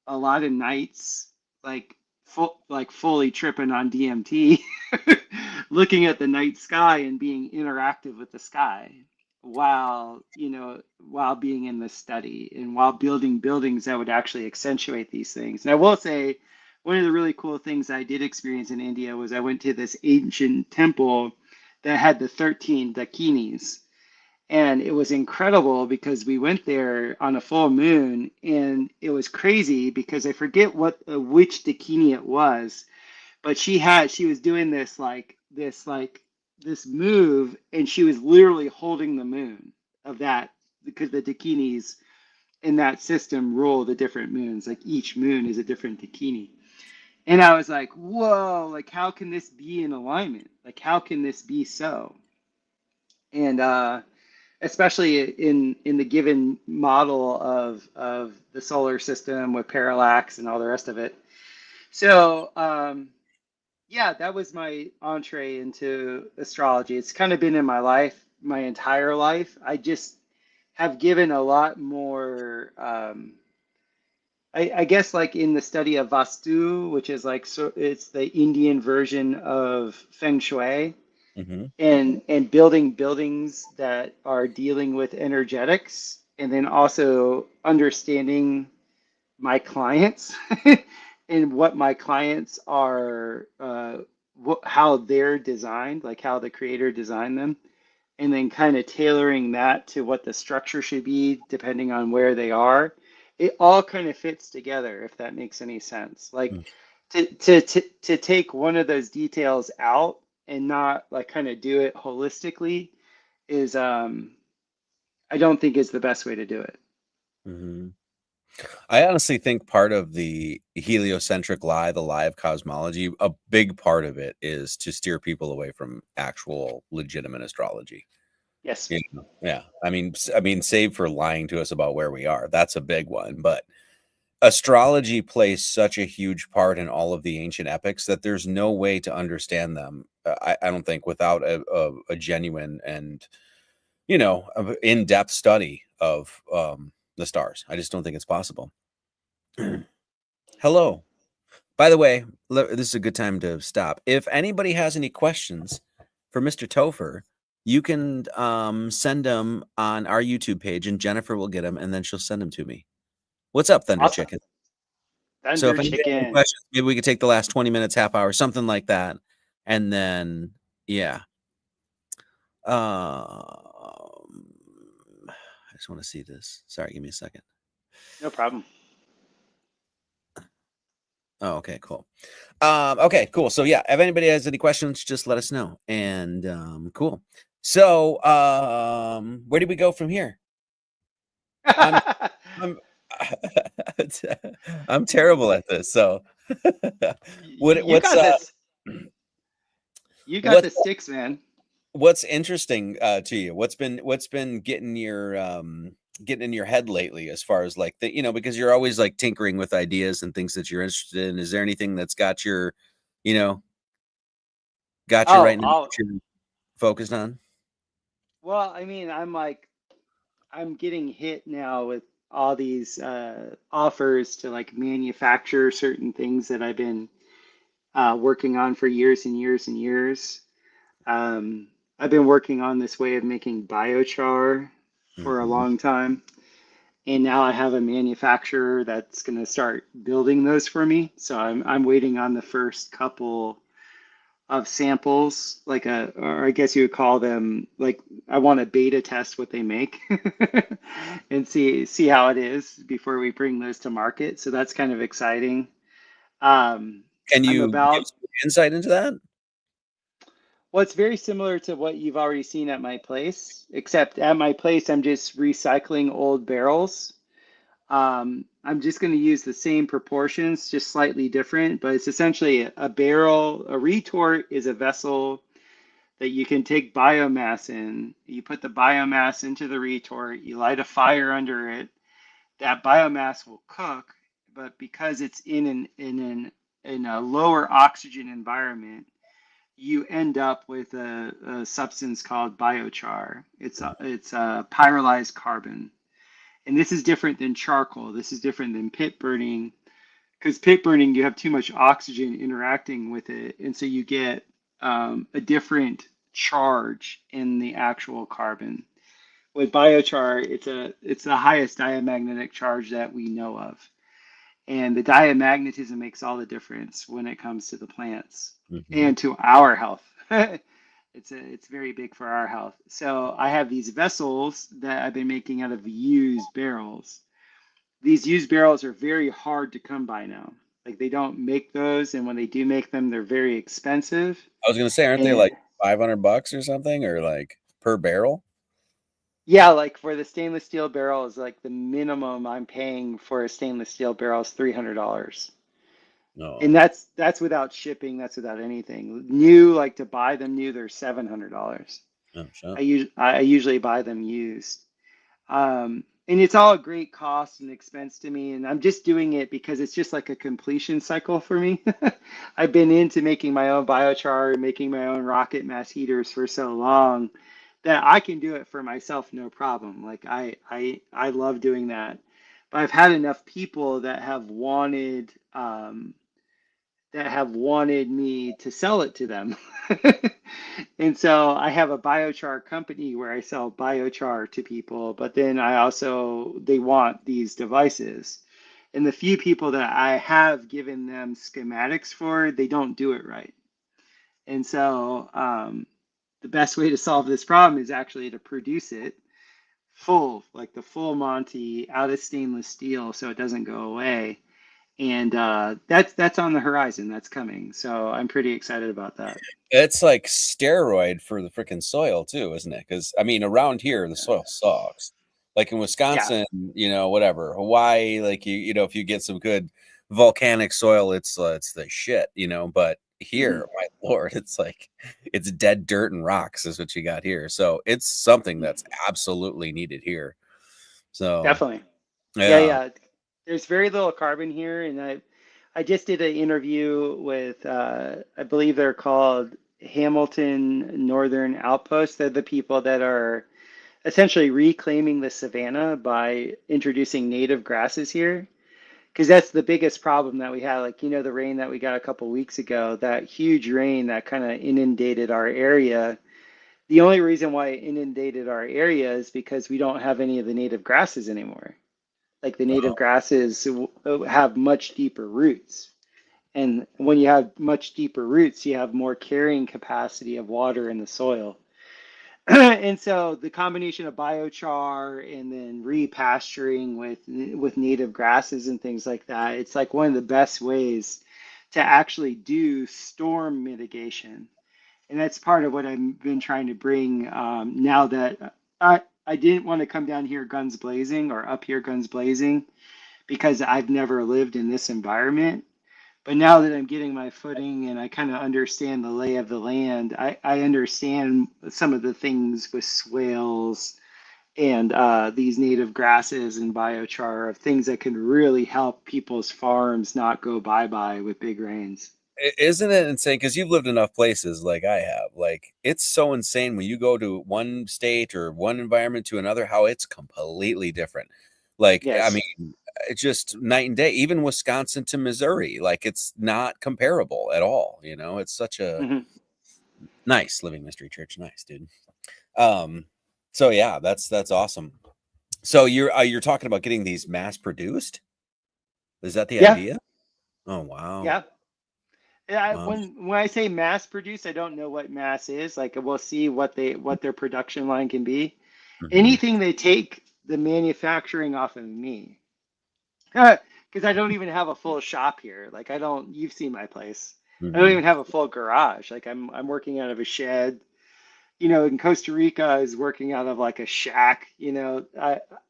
a lot of nights, like fully tripping on DMT, looking at the night sky and being interactive with the sky while being in the study and while building buildings that would actually accentuate these things. And I will say, one of the really cool things I did experience in India was I went to this ancient temple that had the 13 dakinis. And it was incredible because we went there on a full moon, and it was crazy because I forget which dakini it was, but she was doing this move, and she was literally holding the moon of that, because the dakinis in that system rule the different moons. Like each moon is a different dakini. And I was like, whoa, like how can this be in alignment? Like how can this be so? And especially in the given model of the solar system with parallax and all the rest of it. So yeah, that was my entree into astrology. It's kind of been in my life, my entire life. I just have given a lot more. I guess like in the study of Vastu, which is like, so it's the Indian version of Feng Shui, Hmm. and building buildings that are dealing with energetics, and then also understanding my clients and what my clients are, how they're designed, like how the creator designed them, and then kind of tailoring that to what the structure should be depending on where they are. It all kind of fits together, if that makes any sense. Like to take one of those details out and not like kind of do it holistically is I don't think is the best way to do it. Hmm. I honestly think part of the heliocentric lie, the lie of cosmology, a big part of it is to steer people away from actual legitimate astrology. Yes. You know? Yeah. I mean, save for lying to us about where we are. That's a big one. But astrology plays such a huge part in all of the ancient epics that there's no way to understand them. I don't think without a genuine and in-depth study of the stars. I just don't think it's possible. Hello. By the way, this is a good time to stop. If anybody has any questions for Mr. Topher, you can send them on our YouTube page, and Jennifer will get them, and then she'll send them to me. What's up, Thunder Awesome. Chicken? So Thunder if anybody has any chicken. questions, maybe we could take the last 20 minutes, half hour, something like that, and then yeah. I just want to see this. Sorry, give me a second. No problem. Oh, okay, cool. Okay, cool. So yeah, if anybody has any questions, just let us know. And cool. So where do we go from here? I'm I'm I'm terrible at this. So You what's got this. You got the sticks, man. what's interesting to you? What's been getting getting in your head lately as far as like because you're always like tinkering with ideas and things that you're interested in. Is there anything that's got your, you know, got you Oh, right now that you're focused on? well, I mean, I'm getting hit now with all these offers to like manufacture certain things that I've been working on for years and years and years. Um, I've been working on this way of making biochar for a Hmm. long time. And now I have a manufacturer that's going to start building those for me. So I'm waiting on the first couple of samples, or I guess you would call them like I want to beta test what they make and see how it is before we bring those to market. So that's kind of exciting. Um, Can I'm you give about some insight into that? Well, it's very similar to what you've already seen at my place, except at my place, I'm just recycling old barrels. I'm just going to use the same proportions, just slightly different, but it's essentially a barrel. A retort is a vessel that you can take biomass in. You put the biomass into the retort, you light a fire under it. That biomass will cook, but because it's in a lower oxygen environment, you end up with a substance called biochar. It's a pyrolyzed carbon. And this is different than charcoal. This is different than pit burning because pit burning, you have too much oxygen interacting with it. And so you get a different charge in the actual carbon. With biochar, it's the highest diamagnetic charge that we know of. And the diamagnetism makes all the difference when it comes to the plants Hmm. and to our health. It's very big for our health. So I have these vessels that I've been making out of used barrels. These used barrels are very hard to come by now. Like they don't make those, and when they do make them, they're very expensive. I was gonna say, aren't they And like $500 or something, or like per barrel? yeah, like for the stainless steel barrels, like the minimum I'm paying for a stainless steel barrel is $300. And No. that's without shipping, that's without anything. New, like to buy them new, they're $700. Oh, shut. I usually buy them used. And it's all a great cost and expense to me. And I'm just doing it because it's just like a completion cycle for me. I've been into making my own biochar, making my own rocket mass heaters for so long that I can do it for myself, no problem. Like I love doing that. But I've had enough people that have wanted me to sell it to them. And so I have a biochar company where I sell biochar to people, but then they want these devices. And the few people that I have given them schematics for, they don't do it right. And so the best way to solve this problem is actually to produce it full, like the full Monty out of stainless steel so it doesn't go away. And that's on the horizon. That's coming. So I'm pretty excited about that. It's like steroid for the freaking soil too, isn't it? Because I mean, around here the Yeah. soil sucks. Like in Yeah. Wisconsin, whatever, Hawaii, like if you get some good volcanic soil, it's the shit, but Mhm. here, my lord, it's like it's dead dirt and rocks is what you got here. So it's something that's absolutely needed here. So Definitely. Yeah, yeah. yeah. There's very little carbon here, and I just did an interview with I believe they're called Hamilton Northern Outpost. They're the people that are essentially reclaiming the savanna by introducing native grasses here. Because that's the biggest problem that we had. Like, the rain that we got a couple weeks ago, that huge rain that kind of inundated our area. The only reason why it inundated our area is because we don't have any of the native grasses anymore. Like the native grasses have much deeper roots. And when you have much deeper roots, you have more carrying capacity of water in the soil. And so the combination of biochar and then repasturing with native grasses and things like that, it's like one of the best ways to actually do storm mitigation. And that's part of what I've been trying to bring now that I didn't want to come down here guns blazing or up here guns blazing because I've never lived in this environment. But now that I'm getting my footing and I kind of understand the lay of the land, I understand some of the things with swales and these native grasses and biochar of things that can really help people's farms not go bye-bye with big rains. Isn't it insane? Because you've lived enough places like I have. Like, it's so insane when you go to one state or one environment to another, how it's completely different. Like, I Yes. mean, it's just night and day. Even Wisconsin to Missouri, like, it's not comparable at all. It's such a Hmm. nice living mystery church. Nice, dude. Um, so yeah, that's awesome. So you're talking about getting these mass produced? Is that the Yeah. idea? Oh wow. Yeah. Yeah, Wow. when I say mass produce, I don't know what mass is. Like we'll see what their production line can be. Hmm. Anything they take the manufacturing off of me. Because I don't even have a full shop here. Like I don't, you've seen my place. I don't Hmm. even have a full garage. Like I'm working out of a shed. In Costa Rica, I was working out of like a shack.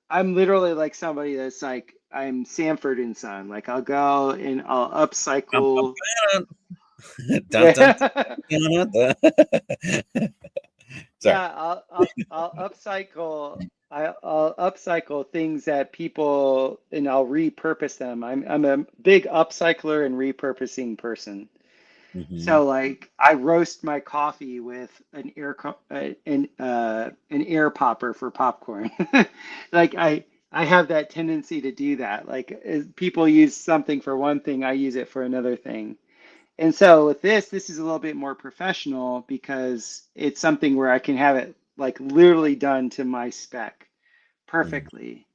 I'm literally like somebody that's like I'm Sanford and Son. Like I'll go and I'll upcycle. Dun, dun, Yeah. dun, dun, dun. Sorry. Yeah, I'll upcycle. I'll upcycle things that people and I'll repurpose them. I'm a big upcycler and repurposing person. Hmm. So like I roast my coffee with an air popper for popcorn. Like I have that tendency to do that. Like people use something for one thing, I use it for another thing. And so with this is a little bit more professional because it's something where I can have it like literally done to my spec perfectly.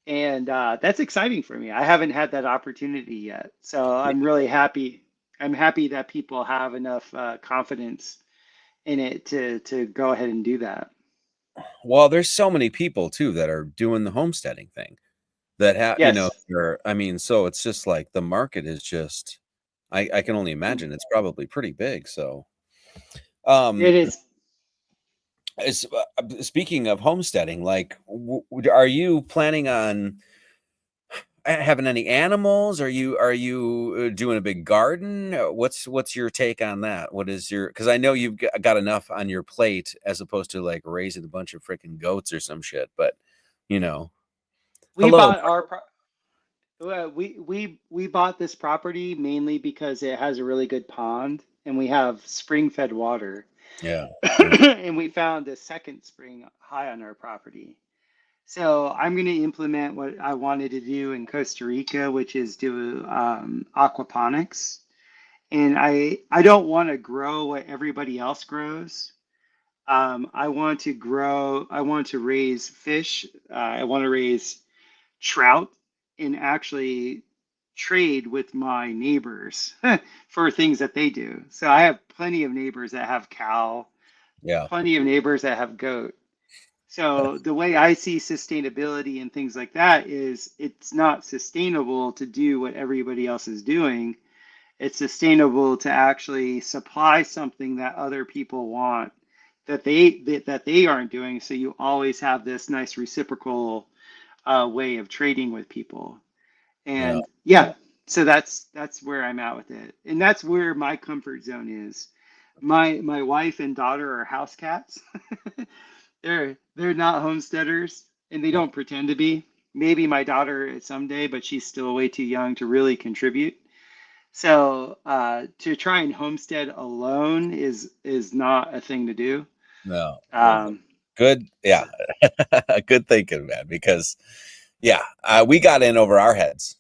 And that's exciting for me. I haven't had that opportunity yet. So I'm really happy. I'm happy that people have enough confidence in it to go ahead and do that. Well, there's so many people too that are doing the homesteading thing that have, Yes, I mean, so it's just like the market is just, I can only imagine it's probably pretty big. So, um, it is. speaking of homesteading, like, are you planning on having any animals? Are you doing a big garden? What's your take on that? What is your, because I know you've got enough on your plate as opposed to like raising a bunch of freaking goats or some shit. But you know, We hello. bought our we bought this property mainly because it has a really good pond and we have spring fed water. Yeah. Yeah. And we found a second spring high on our property. So I'm going to implement what I wanted to do in Costa Rica, which is do aquaponics. And I don't want to grow what everybody else grows. I want to grow. I want to raise fish. I want to raise trout and actually trade with my neighbors for things that they do. So I have plenty of neighbors that have cow, Yeah. plenty of neighbors that have goat. So the way I see sustainability and things like that is it's not sustainable to do what everybody else is doing. It's sustainable to actually supply something that other people want that they aren't doing. So you always have this nice reciprocal way of trading with people. Yeah. And yeah, so that's where I'm at with it, and that's where my comfort zone is. My wife and daughter are house cats. They're not homesteaders, and they don't pretend to be. Maybe my daughter someday, but she's still way too young to really contribute. So to try and homestead alone is not a thing to do. No. Um, Good. Yeah. Good thinking, man. Because yeah, we got in over our heads.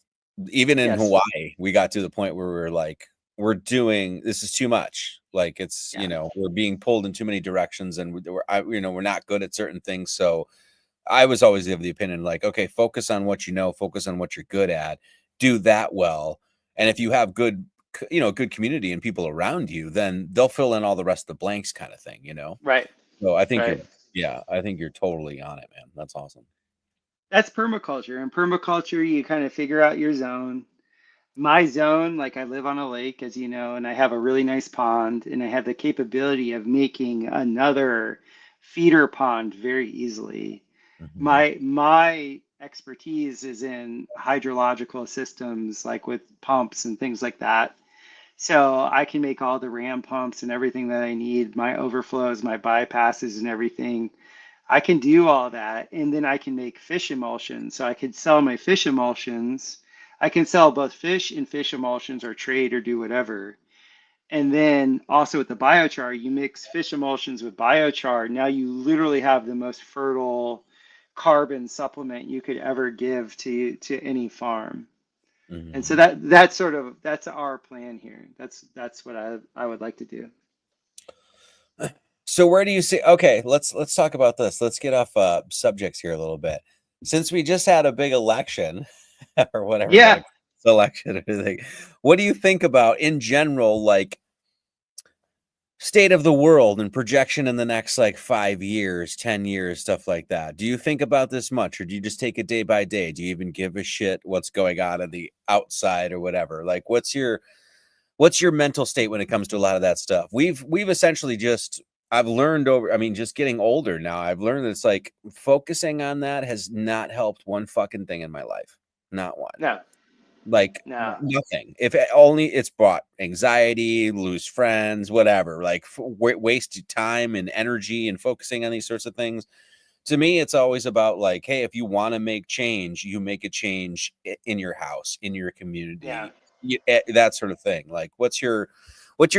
Even in yes, Hawaii, we got to the point where we were like, we're doing this is too much. Like it's yeah, we're being pulled in too many directions, and we're not good at certain things. So I was always of the opinion, like, okay, focus on what you know, focus on what you're good at, do that well, and if you have good, good community and people around you, then they'll fill in all the rest of the blanks, kind of thing. right, So I think right. I think you're totally on it, man. That's awesome. That's permaculture. In permaculture, you kind of figure out your zone. My zone, like I live on a lake, as you know, and I have a really nice pond, and I have the capability of making another feeder pond very easily. Mhm. My expertise is in hydrological systems, like with pumps and things like that. So I can make all the ram pumps and everything that I need, my overflows, my bypasses, and everything. I can do all that, and then I can make fish emulsions. So I could sell my fish emulsions. I can sell both fish and fish emulsions or trade or do whatever. And then also with the biochar, you mix fish emulsions with biochar. Now you literally have the most fertile carbon supplement you could ever give to any farm. And so Mhm. that's our plan here. That's what I would like to do. So where do you see? Okay, let's talk about this. Let's get off subjects here a little bit. Since we just had a big election, or whatever you want Yeah. to call election or anything, what do you think about in general, like state of the world and projection in the next like 5 years, 10 years, stuff like that? Do you think about this much, or do you just take it day by day? Do you even give a shit what's going on the outside or whatever? Like, what's your mental state when it comes to a lot of that stuff? We've essentially just I've learned over, I mean, just getting older now, I've learned that it's like focusing on that has not helped one fucking thing in my life. Not one. No. Like No. nothing. If only it's brought anxiety, lose friends, whatever. Like waste time and energy and focusing on these sorts of things. To me, it's always about like, hey, if you want to make change, you make a change in your house, in your Yeah. community, that sort of thing. Like, what's your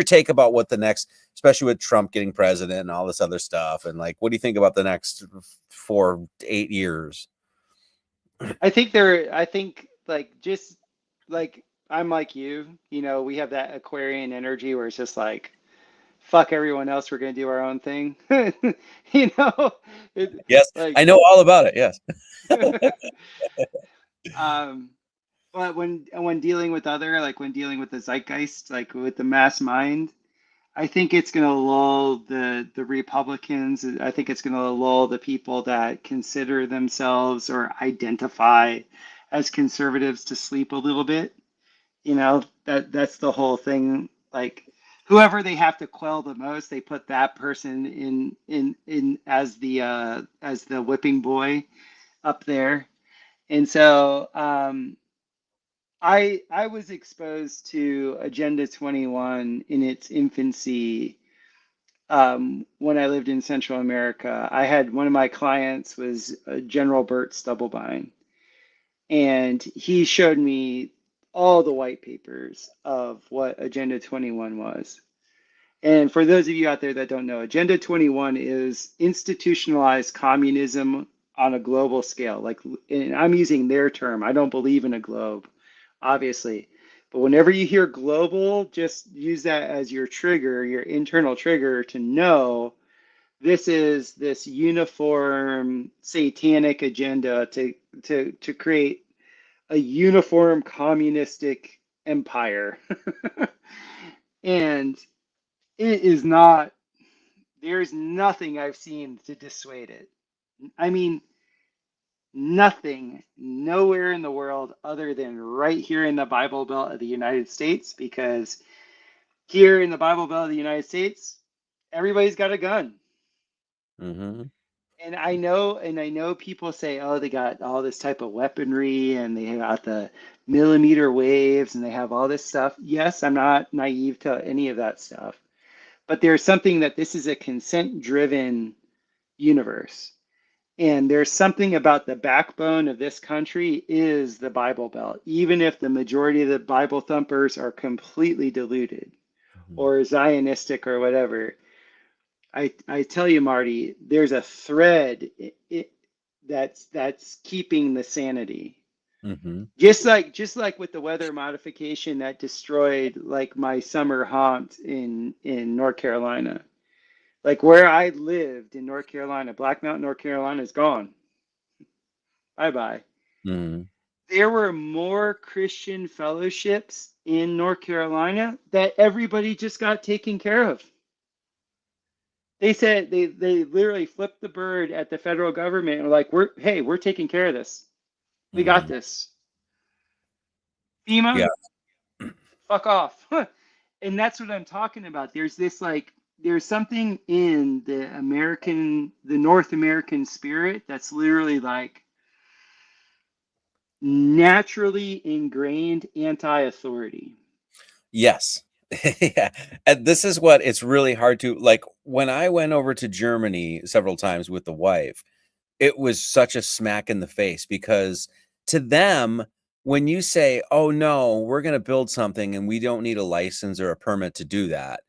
take about what the next, especially with Trump getting president and all this other stuff, and like, what do you think about the next 4 8 years? I think like just like I'm like you, we have that Aquarian energy where it's just like fuck everyone else, we're gonna do our own thing. You know, it Yes, like I know all about it. Yes. um but when dealing with when dealing with the zeitgeist, like with the mass mind, I think it's going to lull the Republicans. I think it's going to lull the people that consider themselves or identify as conservatives to sleep a little bit. That's the whole thing. Like whoever they have to quell the most, they put that person in as the whipping boy up there. And so I was exposed to Agenda 21 in its infancy when I lived in Central America. I had one of my clients was General Bert Stubblebine, and he showed me all the white papers of what Agenda 21 was. And for those of you out there that don't know, Agenda 21 is institutionalized communism on a global scale. Like, and I'm using their term. I don't believe in a globe, obviously. But whenever you hear global, just use that as your trigger, your internal trigger to know this is this uniform satanic agenda to create a uniform communistic empire. And it is not, there's nothing I've seen to dissuade it. I mean, nothing, nowhere in the world other than right here in the Bible Belt of the United States, because here in the Bible Belt of the United States, everybody's got a gun. Mm-hmm. And I know people say, oh, they got all this type of weaponry and they got the millimeter waves and they have all this stuff. Yes, I'm not naive to any of that stuff. But there's something that this is a consent-driven universe. And there's something about the backbone of this country is the Bible Belt, even if the majority of the Bible thumpers are completely deluded or Zionistic or whatever. I tell you, Marty, there's a thread that's keeping the sanity. Mm-hmm. Just like with the weather modification that destroyed like my summer haunt in North Carolina. Like where I lived in North Carolina, Black Mountain, North Carolina is gone. Bye bye. Mm-hmm. There were more Christian fellowships in North Carolina that everybody just got taken care of. They said they literally flipped the bird at the federal government and were like, we're taking care of this. We got Mm-hmm. this. FEMA, Yeah. fuck off. And that's what I'm talking about. There's something in the North American spirit that's literally like naturally ingrained anti-authority. Yes. Yeah. And this is what it's really hard to like when I went over to Germany several times with the wife, it was such a smack in the face because to them, when you say, "Oh no, we're going to build something and we don't need a license or a permit to do that,"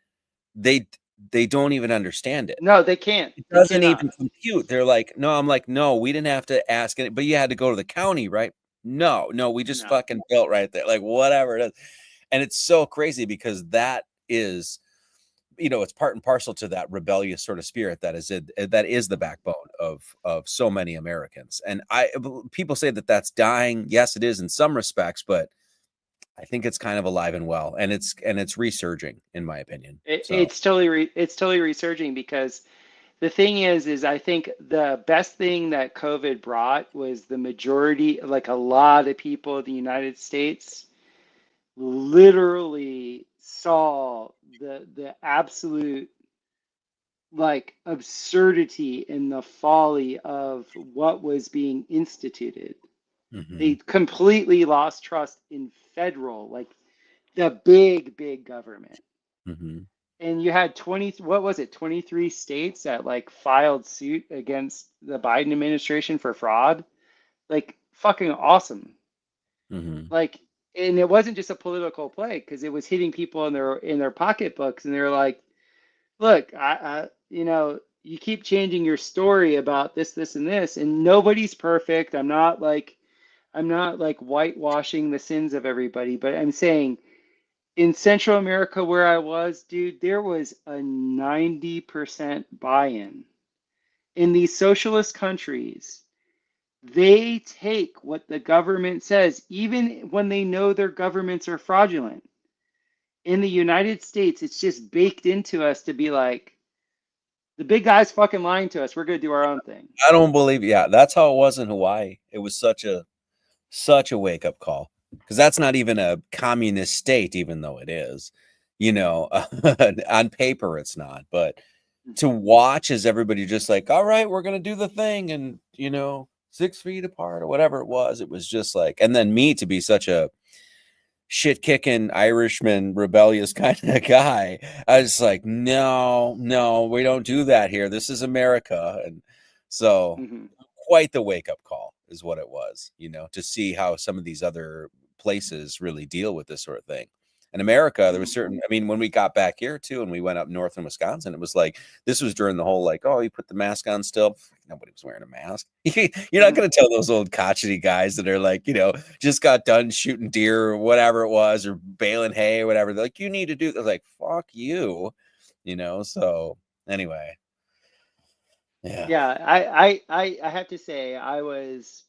they they don't even understand it. No, they can't. It They doesn't cannot. even compute. They're like, "No," I'm like, "No, we didn't have to ask it, but you had to go to the county, right?" No, no, we just No. fucking built right there. Like whatever it is. And it's so crazy because that is, it's part and parcel to that rebellious sort of spirit that is the backbone of so many Americans. And people say that that's dying. Yes, it is in some respects, but I think it's kind of alive and well, and it's resurging, in my opinion. So, It's totally resurging because the thing is I think the best thing that COVID brought was the majority, like a lot of people in the United States literally saw the absolute like absurdity and the folly of what was being instituted. They mhm, completely lost trust in federal, like the big government. mhm, And you had 20, what was it, 23 states that like filed suit against the Biden administration for fraud. Like fucking awesome. mhm, Like, and it wasn't just a political play because it was hitting people in their pocketbooks, and they're like, look, you keep changing your story about this, and this, and nobody's perfect. I'm not like whitewashing the sins of everybody, but I'm saying in Central America where I was, dude, there was a 90% buy-in. In these socialist countries, they take what the government says, even when they know their governments are fraudulent. In the United States, it's just baked into us to be like, the big guy's fucking lying to us. We're going to do our own thing. I don't believe, yeah, that's how it was in Hawaii. It was such a wake up call because that's not even a communist state, even though it is. On paper it's not, but to watch as everybody just like, all right, we're gonna do the thing, and 6 feet apart or whatever it was just like, and then me to be such a shit kicking Irishman, rebellious kind of guy. I was like, no, no, we don't do that here. This is America. And so Mm-hmm. quite the wake up call is what it was, to see how some of these other places really deal with this sort of thing. In America, there was certain, I mean, when we got back here too, and we went up north in Wisconsin, it was like, this was during the whole, like, oh, you put the mask on still. Nobody was wearing a mask. You're not going to tell those old crotchety guys that are like, just got done shooting deer or whatever it was, or baling hay or whatever. They're like, you need to do, they're like, fuck you, so anyway. Yeah. Yeah, I have to say, I was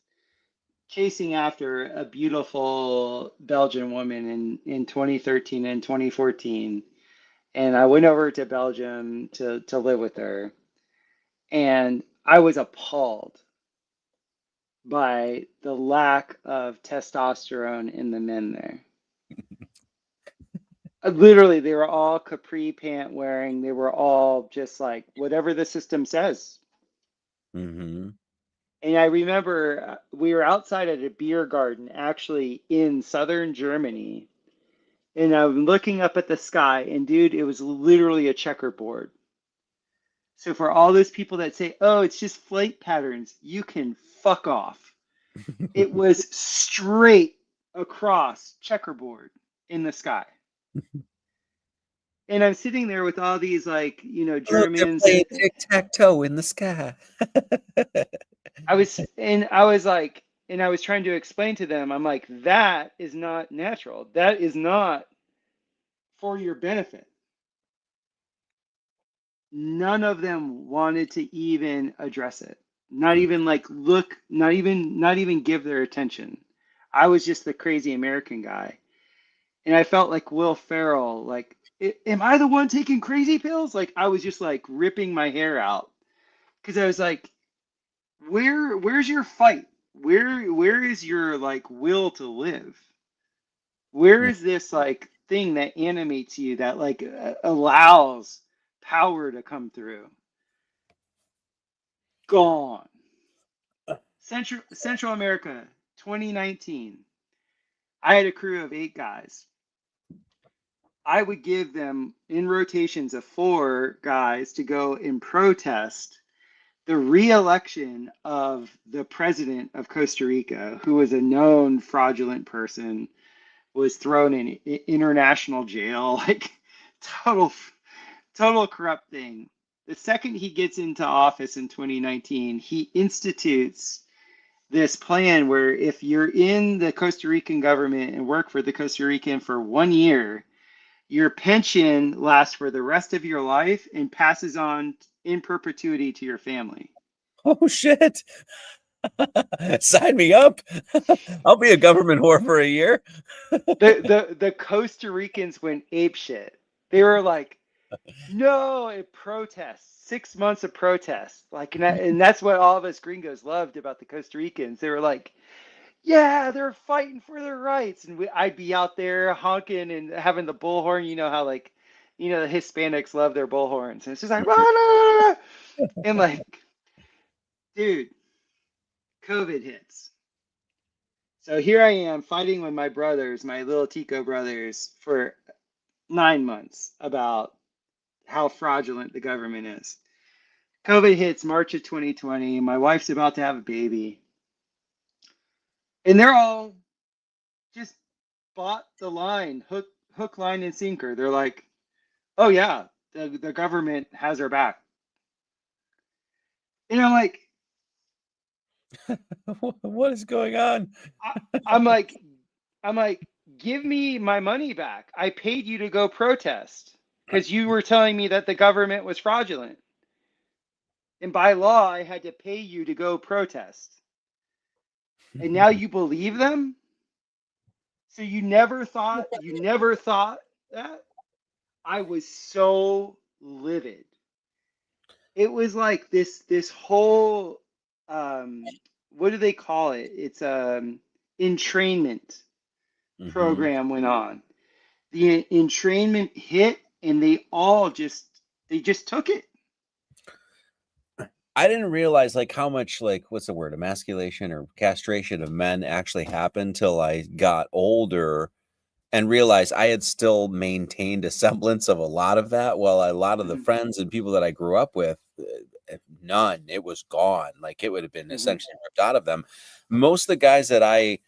chasing after a beautiful Belgian woman in 2013 and 2014. And I went over to Belgium to live with her. And I was appalled by the lack of testosterone in the men there. Literally, they were all capri pant wearing. They were all just like whatever the system says. Mm-hmm. And I remember we were outside at a beer garden, actually in southern Germany. And I'm looking up at the sky, and dude, it was literally a checkerboard. So for all those people that say, oh, it's just flight patterns, you can fuck off. It was straight across checkerboard in the sky. And I'm sitting there with all these, like, Look, they're Germans, playing and tic-tac-toe in the sky. I was trying to explain to them, I'm like, that is not natural. That is not for your benefit. None of them wanted to even address it. Not even like look, not even give their attention. I was just the crazy American guy. And I felt like Will Ferrell, like, am I the one taking crazy pills? Like I was just like ripping my hair out because I was like, where's your fight? Where is your like will to live? Where is this like thing that animates you that like allows power to come through? Gone. Central America, 2019. I had a crew of 8 guys. I would give them in rotations of 4 guys to go and protest the re-election of the president of Costa Rica, who was a known fraudulent person, was thrown in international jail, like total total corrupt thing. The second he gets into office in 2019, he institutes this plan where if you're in the Costa Rican government and work for the Costa Rican for 1 year, your pension lasts for the rest of your life and passes on in perpetuity to your family. Oh shit. Sign me up. I'll be a government whore for a year. The Costa Ricans went apeshit. They were like, no, it protests. 6 months of protest. Like, and that's what all of us gringos loved about the Costa Ricans. They were like, yeah, they're fighting for their rights. And I'd be out there honking and having the bullhorn. You know how, like, the Hispanics love their bullhorns. And it's just like, "Rah, rah, rah." And like, dude, COVID hits. So here I am fighting with my brothers, my little Tico brothers, for 9 months about how fraudulent the government is. COVID hits March of 2020. My wife's about to have a baby. And they're all just bought the line, hook, line, and sinker. They're like, oh, yeah, the government has our back. And I'm like, What is going on? I'm like, give me my money back. I paid you to go protest because you were telling me that the government was fraudulent. And by law, I had to pay you to go protest. And now you believe them? So you never thought that? I was so livid. It was like this whole what do they call it? It's entrainment Mhm. program went on. The entrainment hit and they just took it. I didn't realize like how much like what's the word, emasculation or castration of men actually happened till I got older and realized I had still maintained a semblance of a lot of that, while a lot of the Mhm, friends and people that I grew up with, none. It was gone. Like it would have been mhm, essentially ripped out of them. Most of the guys that I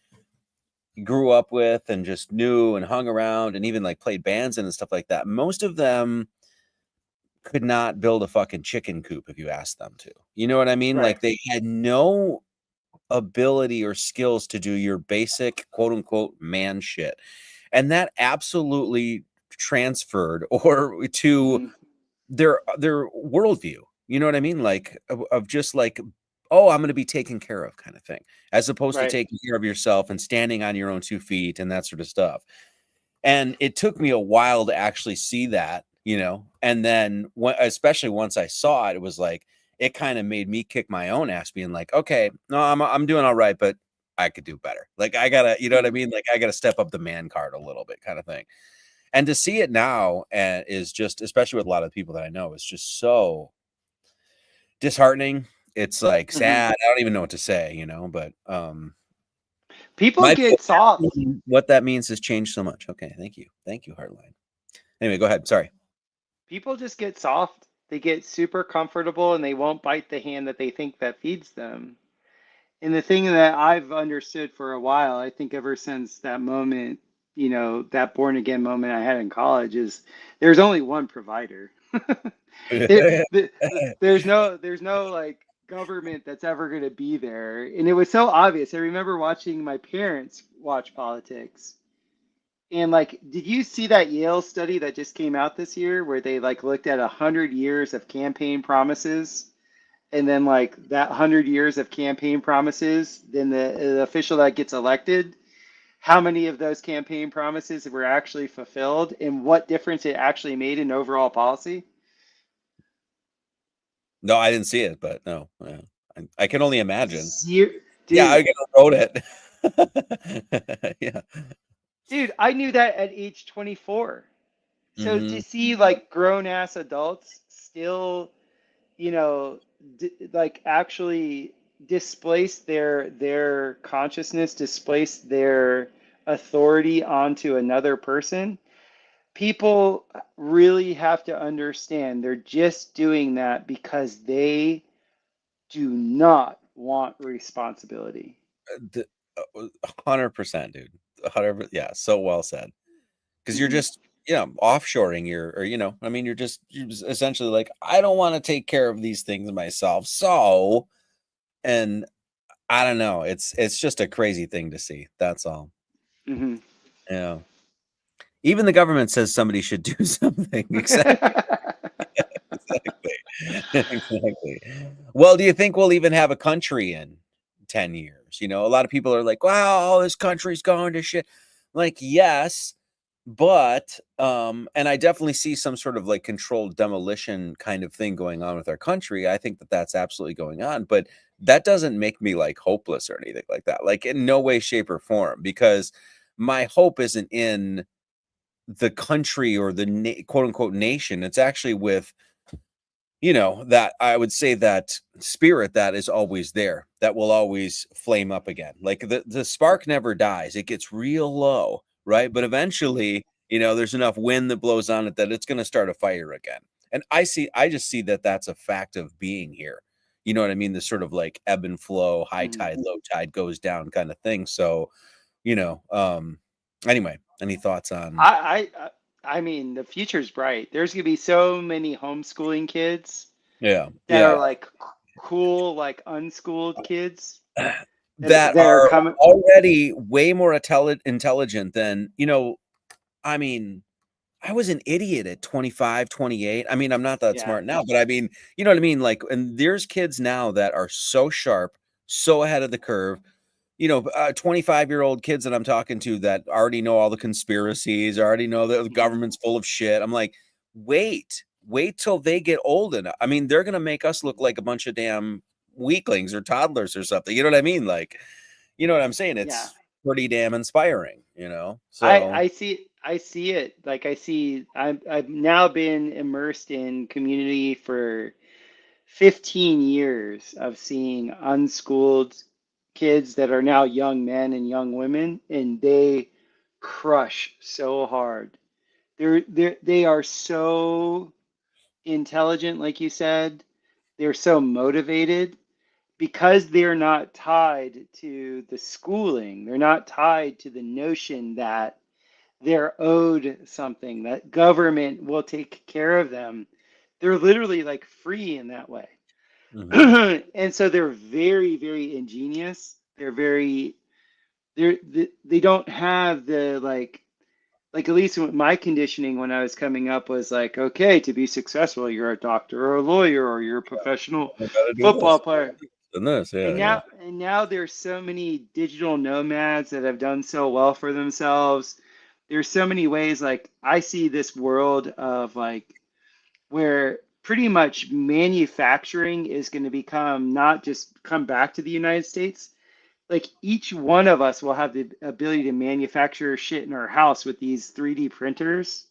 grew up with and just knew and hung around and even like played bands and stuff like that, most of them could not build a fucking chicken coop if you asked them to. You know what I mean? right. Like they had no ability or skills to do your basic quote unquote man shit. And that absolutely transferred or to Mhm, their worldview. You know what I mean? Like of just like, oh, I'm going to be taken care of kind of thing, as opposed to right. taking care of yourself and standing on your own 2 feet and that sort of stuff. And it took me a while to actually see that, and then especially once I saw it, it was like, it kind of made me kick my own ass being like, okay, no, I'm doing all right, but I could do better. Like I gotta, you know what I Mhm, mean? Like I gotta step up the man card a little bit kind of thing. And to see it now is just, especially with a lot of people that I know, is just so disheartening. it's like Hmm. sad. I don't even know what to say, but People my get soft. what that means has changed so much. Okay, thank you, Heartline. Anyway, go ahead. Sorry. People just get soft. They get super comfortable and they won't bite the hand that they think that feeds them. And the thing that I've understood for a while, I think ever since that moment, that born again moment I had in college, is there's only one provider. There's no like government that's ever going to be there. And it was so obvious. I remember watching my parents watch politics. And like, did you see that Yale study that just came out this year where they like looked at 100 years of campaign promises, and then like that 100 years of campaign promises, then the official that gets elected, how many of those campaign promises were actually fulfilled, and what difference it actually made in overall policy? No, I didn't see it, but no, yeah. I can only imagine. Zero, Yeah, I dude. wrote it. Yeah. Dude, I knew that at age 24. So to Hmm. see like grown ass adults still, you know, like actually displace their consciousness, displace their authority onto another person, people really have to understand they're just doing that because they do not want responsibility. 100%, dude. 100. Yeah, so well said. Because you're Hmm. just, offshoring I mean, you're just essentially like, I don't want to take care of these things myself. So, and I don't know. It's just a crazy thing to see. That's all. Hmm. Yeah. Even the government says somebody should do something. Exactly. Exactly. Well, do you think we'll even have a country in 10 years? A lot of people are like, wow, this country's going to shit. Like, yes, but and I definitely see some sort of like controlled demolition kind of thing going on with our country. I think that that's absolutely going on, but that doesn't make me like hopeless or anything like that. Like in no way, shape, or form, because my hope isn't in the country or the quote unquote nation. It's actually with that I would say that spirit that is always there, that will always flame up again. Like the spark never dies. It gets real low, right? But eventually, there's enough wind that blows on it that it's going to start a fire again. And I just see that that's a fact of being here. You know what I mean? This sort of like ebb and flow, high Hmm. tide, low tide goes down kind of thing. So, you know, um, anyway, any thoughts on, I mean, the future's bright. There's gonna be so many homeschooling kids yeah, that are yeah. like cool, like unschooled kids That that are are coming. already way more intelligent than, I mean, I was an idiot at 25, 28. I mean, I'm not that Yeah. smart now, but I mean, you know what I mean? Like, and there's kids now that are so sharp, so ahead of the curve. 25-year-old kids that I'm talking to that already know all the conspiracies, already know that the Hmm. government's full of shit. I'm like, wait till they get old enough. I mean, they're gonna make us look like a bunch of damn weaklings or toddlers or something. You know what I mean? Like, you know what I'm saying? Yeah. It's pretty damn inspiring, I So I see I see it. Like I've now been immersed in community for 15 years of seeing unschooled kids that are now young men and young women, and they crush so hard. They are so intelligent, like you said. They're so motivated because they're not tied to the schooling. They're not tied to the notion that they're owed something, that government will take care of them. They're literally like free in that way. mhm. And so they're very, very ingenious. They don't have the like at least my conditioning when I was coming up was like, okay, to be successful, you're a doctor or a lawyer or you're a professional I gotta do football this player. and this. Yeah, And yeah. now there's so many digital nomads that have done so well for themselves. There's so many ways like I see this world of like where pretty much manufacturing is going to become not just come back to the United States. Like each one of us will have the ability to manufacture shit in our house with these 3D printers.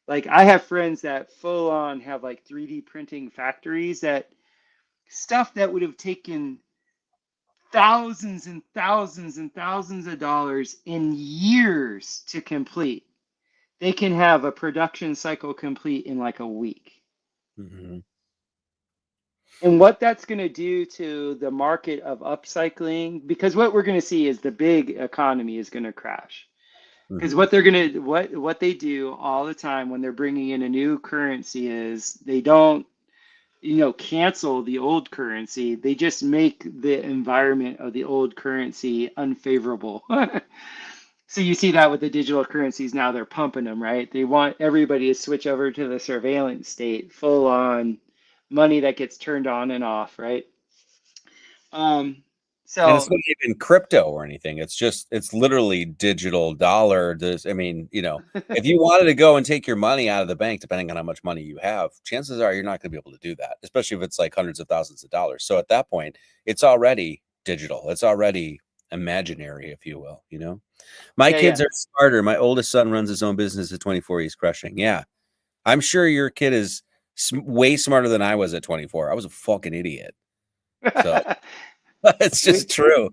Like I have friends that full on have like 3D printing factories that stuff that would have taken thousands and thousands and thousands of dollars in years to complete. They can have a production cycle complete in like a week. Hmm. And what that's going to do to the market of upcycling, because what we're going to see is the big economy is going to crash. Because Hmm. what they're going to, what they do all the time when they're bringing in a new currency is they don't, cancel the old currency. They just make the environment of the old currency unfavorable. So you see that with the digital currencies now, they're pumping them, right? They want everybody to switch over to the surveillance state, full on money that gets turned on and off, right? Um, And it's so not even crypto or anything. It's literally digital dollar. I mean, if you wanted to go and take your money out of the bank, depending on how much money you have, chances are you're not going to be able to do that, especially if it's like hundreds of thousands of dollars. So at that point, it's already digital. It's already imaginary, if you will, My yeah, yeah. kids are smarter. My oldest son runs his own business at 24. He's crushing. Yeah. I'm sure your kid is way smarter than I was at 24. I was a fucking idiot. So it's just Wick- true.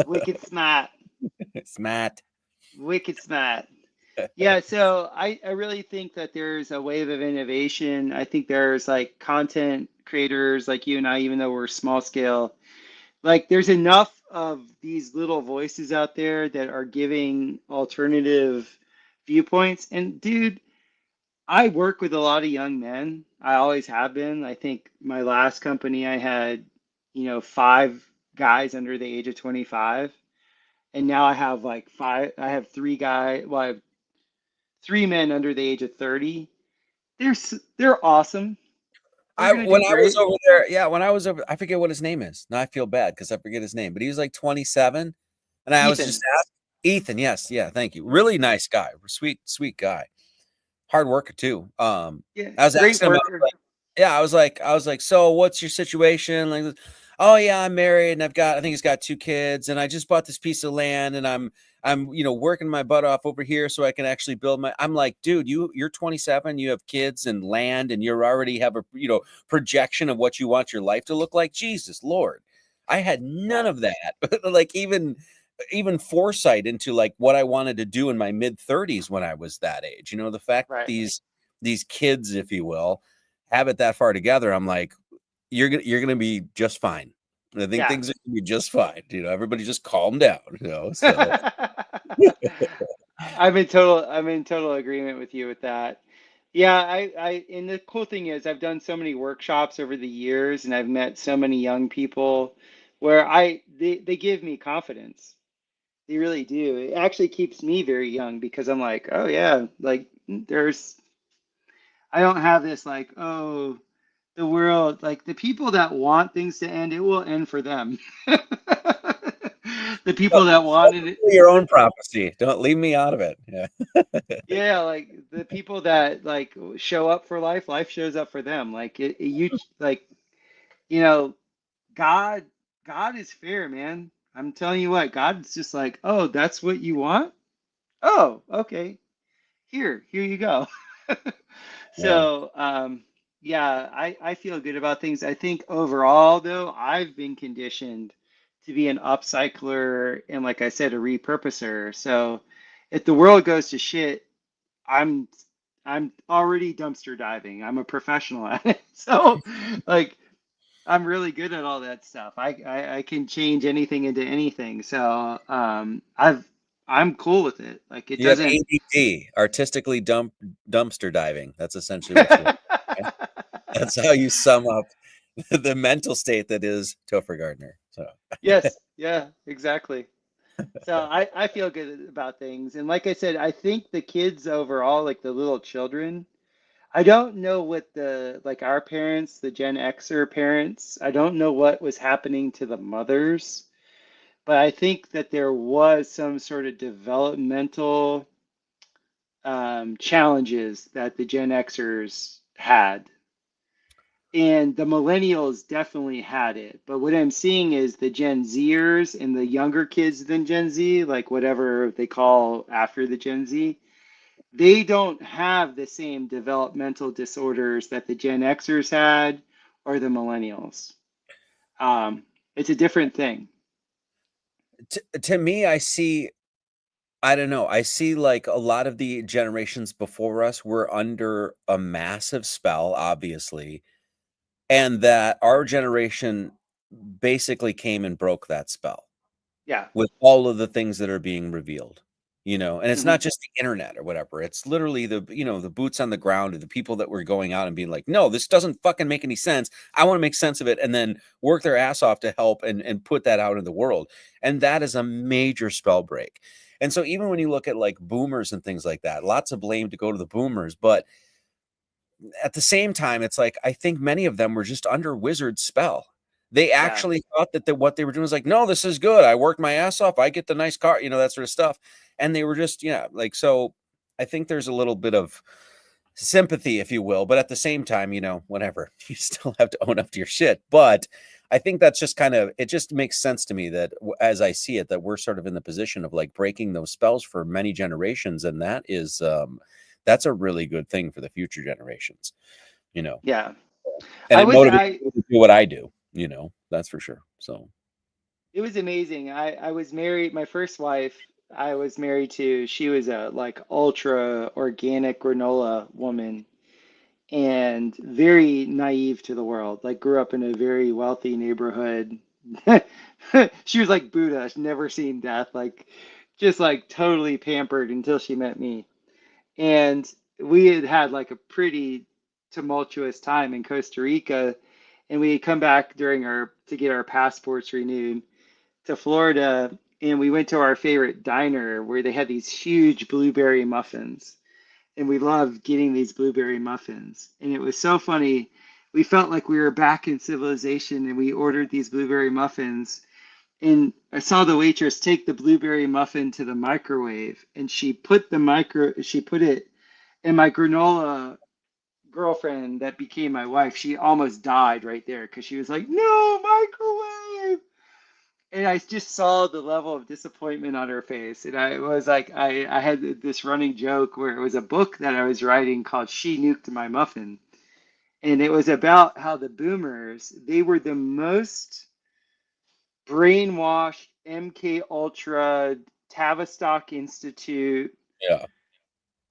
Wicked smart. Smart. Wicked smart. Yeah, so I really think that there's a wave of innovation. I think there's like content creators like you and I, even though we're small scale, like there's enough of these little voices out there that are giving alternative viewpoints. And dude, I work with a lot of young men. I always have been. I think my last company I had, five guys under the age of 25. And now I have like five, I have three guys, well, I have three men under the age of 30. They're awesome. They're I gonna do when I was great. over there, yeah, when I was over, I forget what his name is. Now I feel bad because I forget his name, but he was like 27, and I was just Ethan. asking Ethan. Yes, yeah, thank you. Really nice guy, sweet, sweet guy, hard worker too. Yeah, I was great asking him, worker. yeah, I was like, so what's your situation? Like, oh yeah, I'm married and I think he's got two kids, and I just bought this piece of land, and I'm working my butt off over here so I can actually build my. I'm like, dude, you're 27, you have kids and land, and you already have a projection of what you want your life to look like. Jesus Lord, I had none Yeah, of that. Like even foresight into like what I wanted to do in my mid 30s when I was that age. The fact that right. these kids, if you will, have it that far together, I'm like, you're gonna be just fine. I think Yeah. things are gonna be just fine. Everybody just calm down. So I'm in total agreement with you with that. Yeah, and the cool thing is I've done so many workshops over the years and I've met so many young people where they give me confidence. They really do. It actually keeps me very young because I'm like, oh yeah, like I don't have this like, oh, the world, like the people that want things to end, it will end for them. The people that wanted it, your own prophecy. Don't leave me out of it. Yeah. yeah, like the people that like show up for life, life shows up for them. Like like, you know, God, God is fair, man. I'm telling you what, God's just like, oh, that's what you want? Oh, okay. Here you go. Yeah. So, yeah, I feel good about things. I think overall, though, I've been conditioned to be an upcycler and, like I said, a repurposer. So, if the world goes to shit, I'm I'm already dumpster diving. I'm a professional at it. So, like, I'm really good at all that stuff. I can change anything into anything. So, I'm cool with it. Like, it You have doesn't. ADD, artistically dumpster diving. That's essentially what you are. Okay? That's how you sum up the mental state that is Topher Gardner. So Yes, yeah, exactly. So I feel good about things. And like I said, I think the kids overall, like the little children, I don't know what like our parents, the Gen Xer parents, I don't know what was happening to the mothers, but I think that there was some sort of developmental challenges that the Gen Xers had. And the millennials definitely had it. But what I'm seeing is the Gen Zers and the younger kids than Gen Z, like whatever they call after the Gen Z, they don't have the same developmental disorders that the Gen Xers had or the millennials. It's a different thing. To me, I don't know. I see like a lot of the generations before us were under a massive spell, obviously, and that our generation basically came and broke that spell Yeah. with all of the things that are being revealed, and it's Hmm. not just the internet or whatever. It's literally the boots on the ground of the people that were going out and being like, no, this doesn't fucking make any sense. I want to make sense of it, and then work their ass off to help and put that out in the world. And that is a major spell break. And so even when you look at like boomers and things like that, lots of blame to go to the boomers, but at the same time, it's like I think many of them were just under wizard spell. They Yeah. actually thought that what they were doing was like, no, this is good. I worked my ass off. I get the nice car, that sort of stuff. And they were just, like, so I think there's a little bit of sympathy, if you will, but at the same time, whatever, you still have to own up to your shit. But I think that's just it just makes sense to me that as I see it, that we're sort of in the position of like breaking those spells for many generations. And that is, that's a really good thing for the future generations, Yeah. and I it was motivates I me to do what I do, that's for sure. So, It was amazing. I was married, my first wife, I was married to, she was a like ultra organic granola woman and very naive to the world. Like grew up in a very wealthy neighborhood. She was like Buddha, never seen death, like just like totally pampered until she met me. And we had had like a pretty tumultuous time in Costa Rica, and we had come back during our to get our passports renewed to Florida, and we went to our favorite diner where they had these huge blueberry muffins. And we loved getting these blueberry muffins. And it was so funny. We felt like we were back in civilization and we ordered these blueberry muffins. And I saw the waitress take the blueberry muffin to the microwave and she put it in my granola girlfriend that became my wife. She almost died right there because she was like, no, microwave. And I just saw the level of disappointment on her face. And I was like, I had this running joke where it was a book that I was writing called She Nuked My Muffin. And it was about how the boomers, they were the most brainwashed MK Ultra, Tavistock Institute. yeah.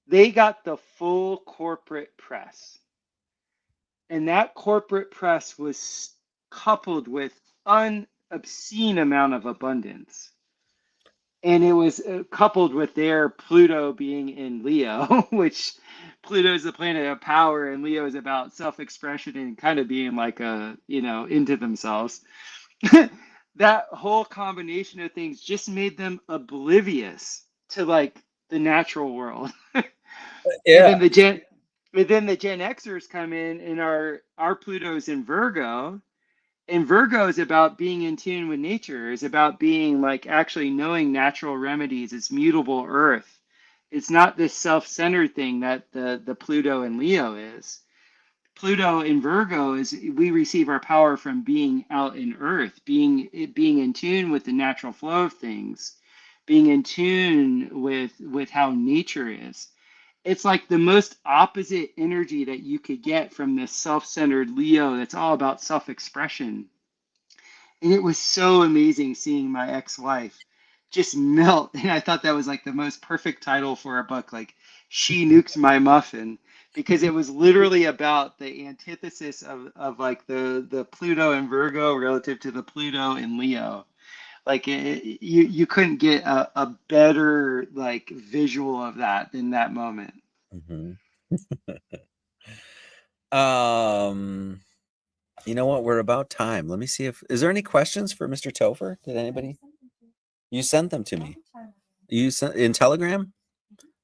They got the full corporate press. And that corporate press was coupled with an obscene amount of abundance. And it was coupled with their Pluto being in Leo, which Pluto is the planet of power, and Leo is about self-expression and kind of being like into themselves. That whole combination of things just made them oblivious to like the natural world. And Yeah. then the Gen Xers come in, and our Pluto's in Virgo, and Virgo is about being in tune with nature, is about being like actually knowing natural remedies. It's mutable earth. It's not this self-centered thing that the Pluto and Leo is. Pluto in Virgo is we receive our power from being out in earth, being in tune with the natural flow of things, being in tune with how nature is. It's like the most opposite energy that you could get from this self-centered Leo that's all about self-expression. And it was so amazing seeing my ex-wife just melt. And I thought that was like the most perfect title for a book, like She Nuked My Muffin, because it was literally about the antithesis of like the Pluto and Virgo relative to the Pluto and Leo. Like you couldn't get a better like visual of that than that moment. Mhm. You know what? We're about time. Let me see is there any questions for Mr. Topher? Did anybody? You sent them to me. You sent in Telegram?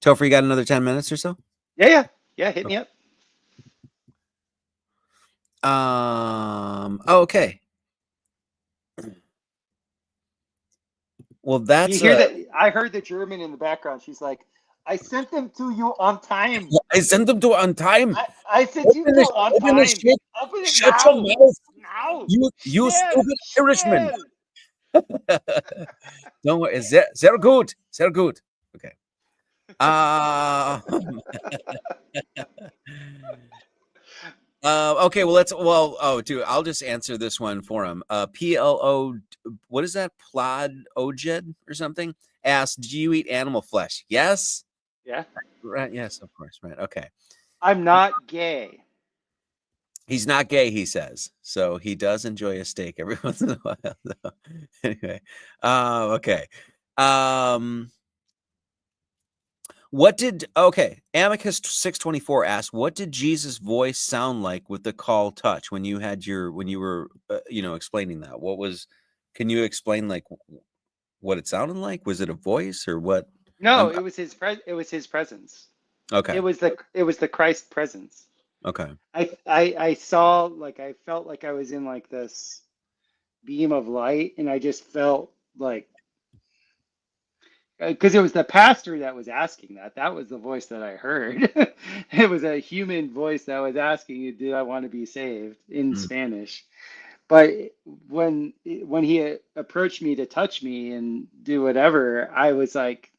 Topher, you got another 10 minutes or so? Yeah. Hit me up. Okay. Well, You that's hear that? I heard the German in the background. She's like, I sent them to you on time. I sent them to on time. I sent you to on Open the time. shit. Open it Shut your now. mouth. Now. You Schnell. stupid Irishman. Schnell. Don't worry. Sehr gut. Sehr gut. Okay. Uh, Okay, dude, I'll just answer this one for him. PLO, what is that? Plod Ojed or something? Asked, do you eat animal flesh? Yes. Yeah. Right. Yes, of course. Right. Okay. I'm not gay. He's not gay, he says. So he does enjoy a steak every once in a while. So, anyway. Okay. Um, Amicus 624 asked, what did Jesus' voice sound like with the call touch when you were explaining that? Can you explain like what it sounded like? Was it a voice or what? No, I'm it was his presence. okay. It was the Christ presence. Okay. I saw, like, I felt like I was in like this beam of light, and I just felt like, because it was the pastor that was asking that. That was the voice that I heard. It was a human voice that was asking you, "Did I want to be saved?" in Mm. Spanish. But when he approached me to touch me and do whatever, I was like,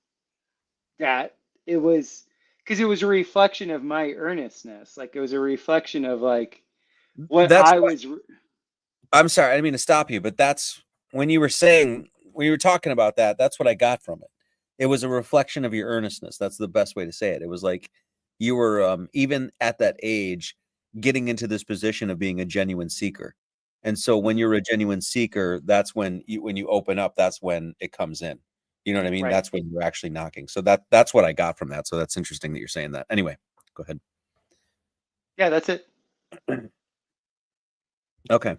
that it was because it was a reflection of my earnestness. Like, it was a reflection of like what That's I was. I'm sorry, I didn't mean to stop you, but that's when you were talking about that, that's what I got from it. It was a reflection of your earnestness. That's the best way to say it. It was like you were even at that age getting into this position of being a genuine seeker. And so when Mhm. you're a genuine seeker, that's when you open up, that's when it comes in. You know what I mean? Right. That's when you're actually knocking. So that's what I got from that. So that's interesting that you're saying that. Anyway, go ahead. Yeah, that's it. Okay.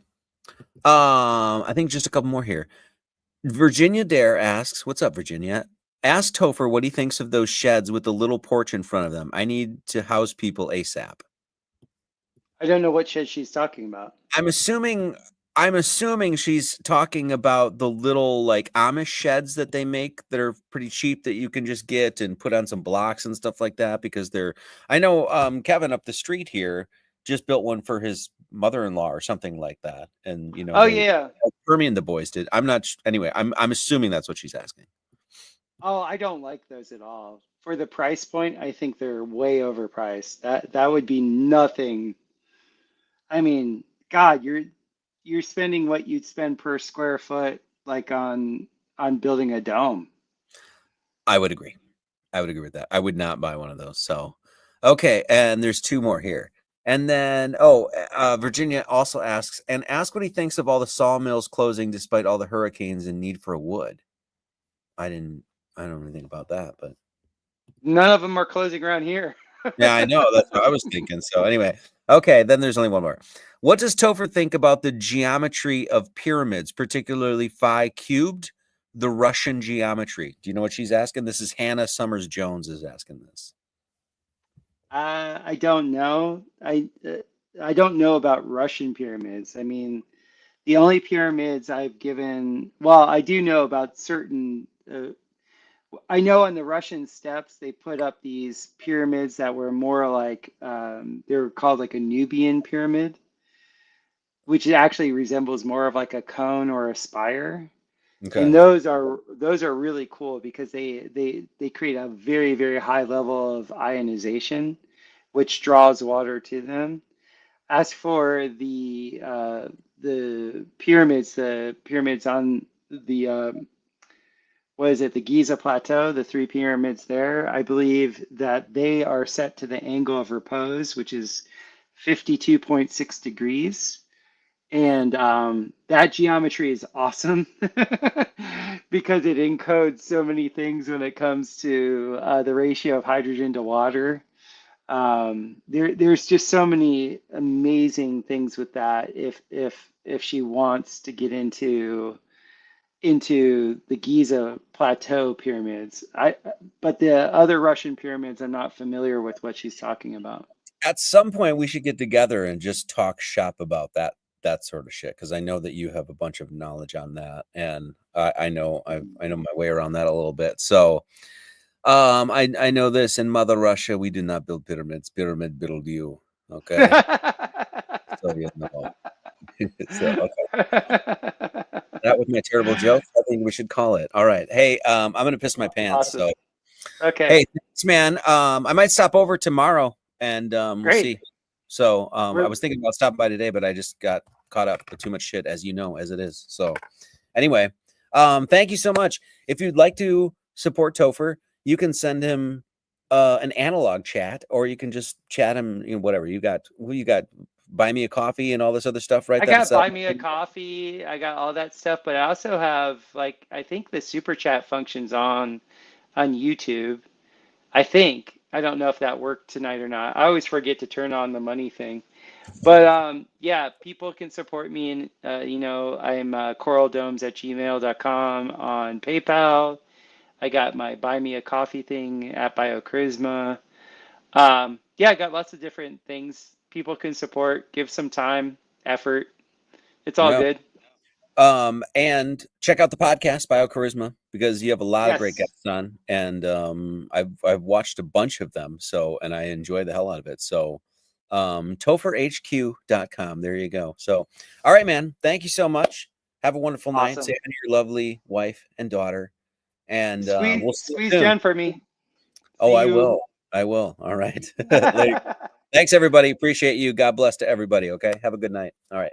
I think just a couple more here. Virginia Dare asks, "What's up, Virginia? Ask Topher what he thinks of those sheds with the little porch in front of them. I need to house people ASAP." I don't know what shed she's talking about. I'm assuming I'm assuming she's talking about the little like Amish sheds that they make that are pretty cheap that you can just get and put on some blocks and stuff like that because I know Kevin up the street here just built one for his mother-in-law or something like that. And Oh they yeah. Fermi and the boys did. I'm not anyway, I'm assuming that's what she's asking. Oh, I don't like those at all. For the price point, I think they're way overpriced. That would be nothing. I mean, God, you're spending what you'd spend per square foot, like on building a dome. I would agree. I would agree with that. I would not buy one of those. So, okay, and there's two more here. And then, Virginia also asks, and ask what he thinks of all the sawmills closing despite all the hurricanes and need for wood. I don't know anything about that, but None of them are closing around here. yeah, I know. That's what I was thinking. So anyway, okay, then there's only one more. What does Topher think about the geometry of pyramids, particularly phi cubed, the Russian geometry? Do you know what she's asking? This is Hannah Summers Jones is asking this. I don't know. I don't know about Russian pyramids. I mean, the only pyramids I've given, well, I do know about certain. I know on the Russian steppes they put up these pyramids that were more like they were called like a Nubian pyramid, which actually resembles more of like a cone or a spire. And Okay. those are really cool because they create a very, very high level of ionization, which draws water to them. As for the pyramids on the what is it, the Giza Plateau, the three pyramids there, I believe that they are set to the angle of repose, which is 52.6 degrees. And that geometry is awesome because it encodes so many things when it comes to the ratio of hydrogen to water. There's just so many amazing things with that. If she wants to get into the Giza Plateau pyramids, but the other Russian pyramids, I'm not familiar with what she's talking about. At some point, we should get together and just talk shop about that sort of shit because I know that you have a bunch of knowledge on that, and I know my way around that a little bit. So, I know this in Mother Russia, we do not build pyramids. Pyramid build you. Okay, so you know. So okay, that was my terrible joke. I think we should call it. All right. Hey, I'm gonna piss my pants. Awesome. So Okay, hey, thanks, man. I might stop over tomorrow and we'll great. see. So I We're, was thinking about stopping by today, but I just got caught up with too much shit, as you know, as it is. So anyway, thank you so much. If you'd like to support Topher, you can send him an analog chat, or you can just chat him, whatever you got. You got? Buy me a coffee and all this other stuff, right? I got buy me a coffee. I got all that stuff, but I also have like I think the super chat functions on YouTube. I think. I don't know if that worked tonight or not. I always forget to turn on the money thing. But yeah, people can support me and I'm coraldomes@gmail.com on PayPal. I got my buy me a coffee thing at Biocharisma. Yeah, I got lots of different things people can support, give some time, effort. It's all Yeah. good. And check out the podcast Biocharisma, because you have a lot of great Yes. guests on, and I've watched a bunch of them, so, and I enjoy the hell out of it. So topherhq.com, there you go. So all right, man, thank you so much. Have a wonderful night. Say Awesome. hi to your lovely wife and daughter, and we'll see you Squeeze soon. Jen for me. Oh, See I you. will. All right. Later. Thanks, everybody. Appreciate you. God bless to everybody. Okay, have a good night. All right.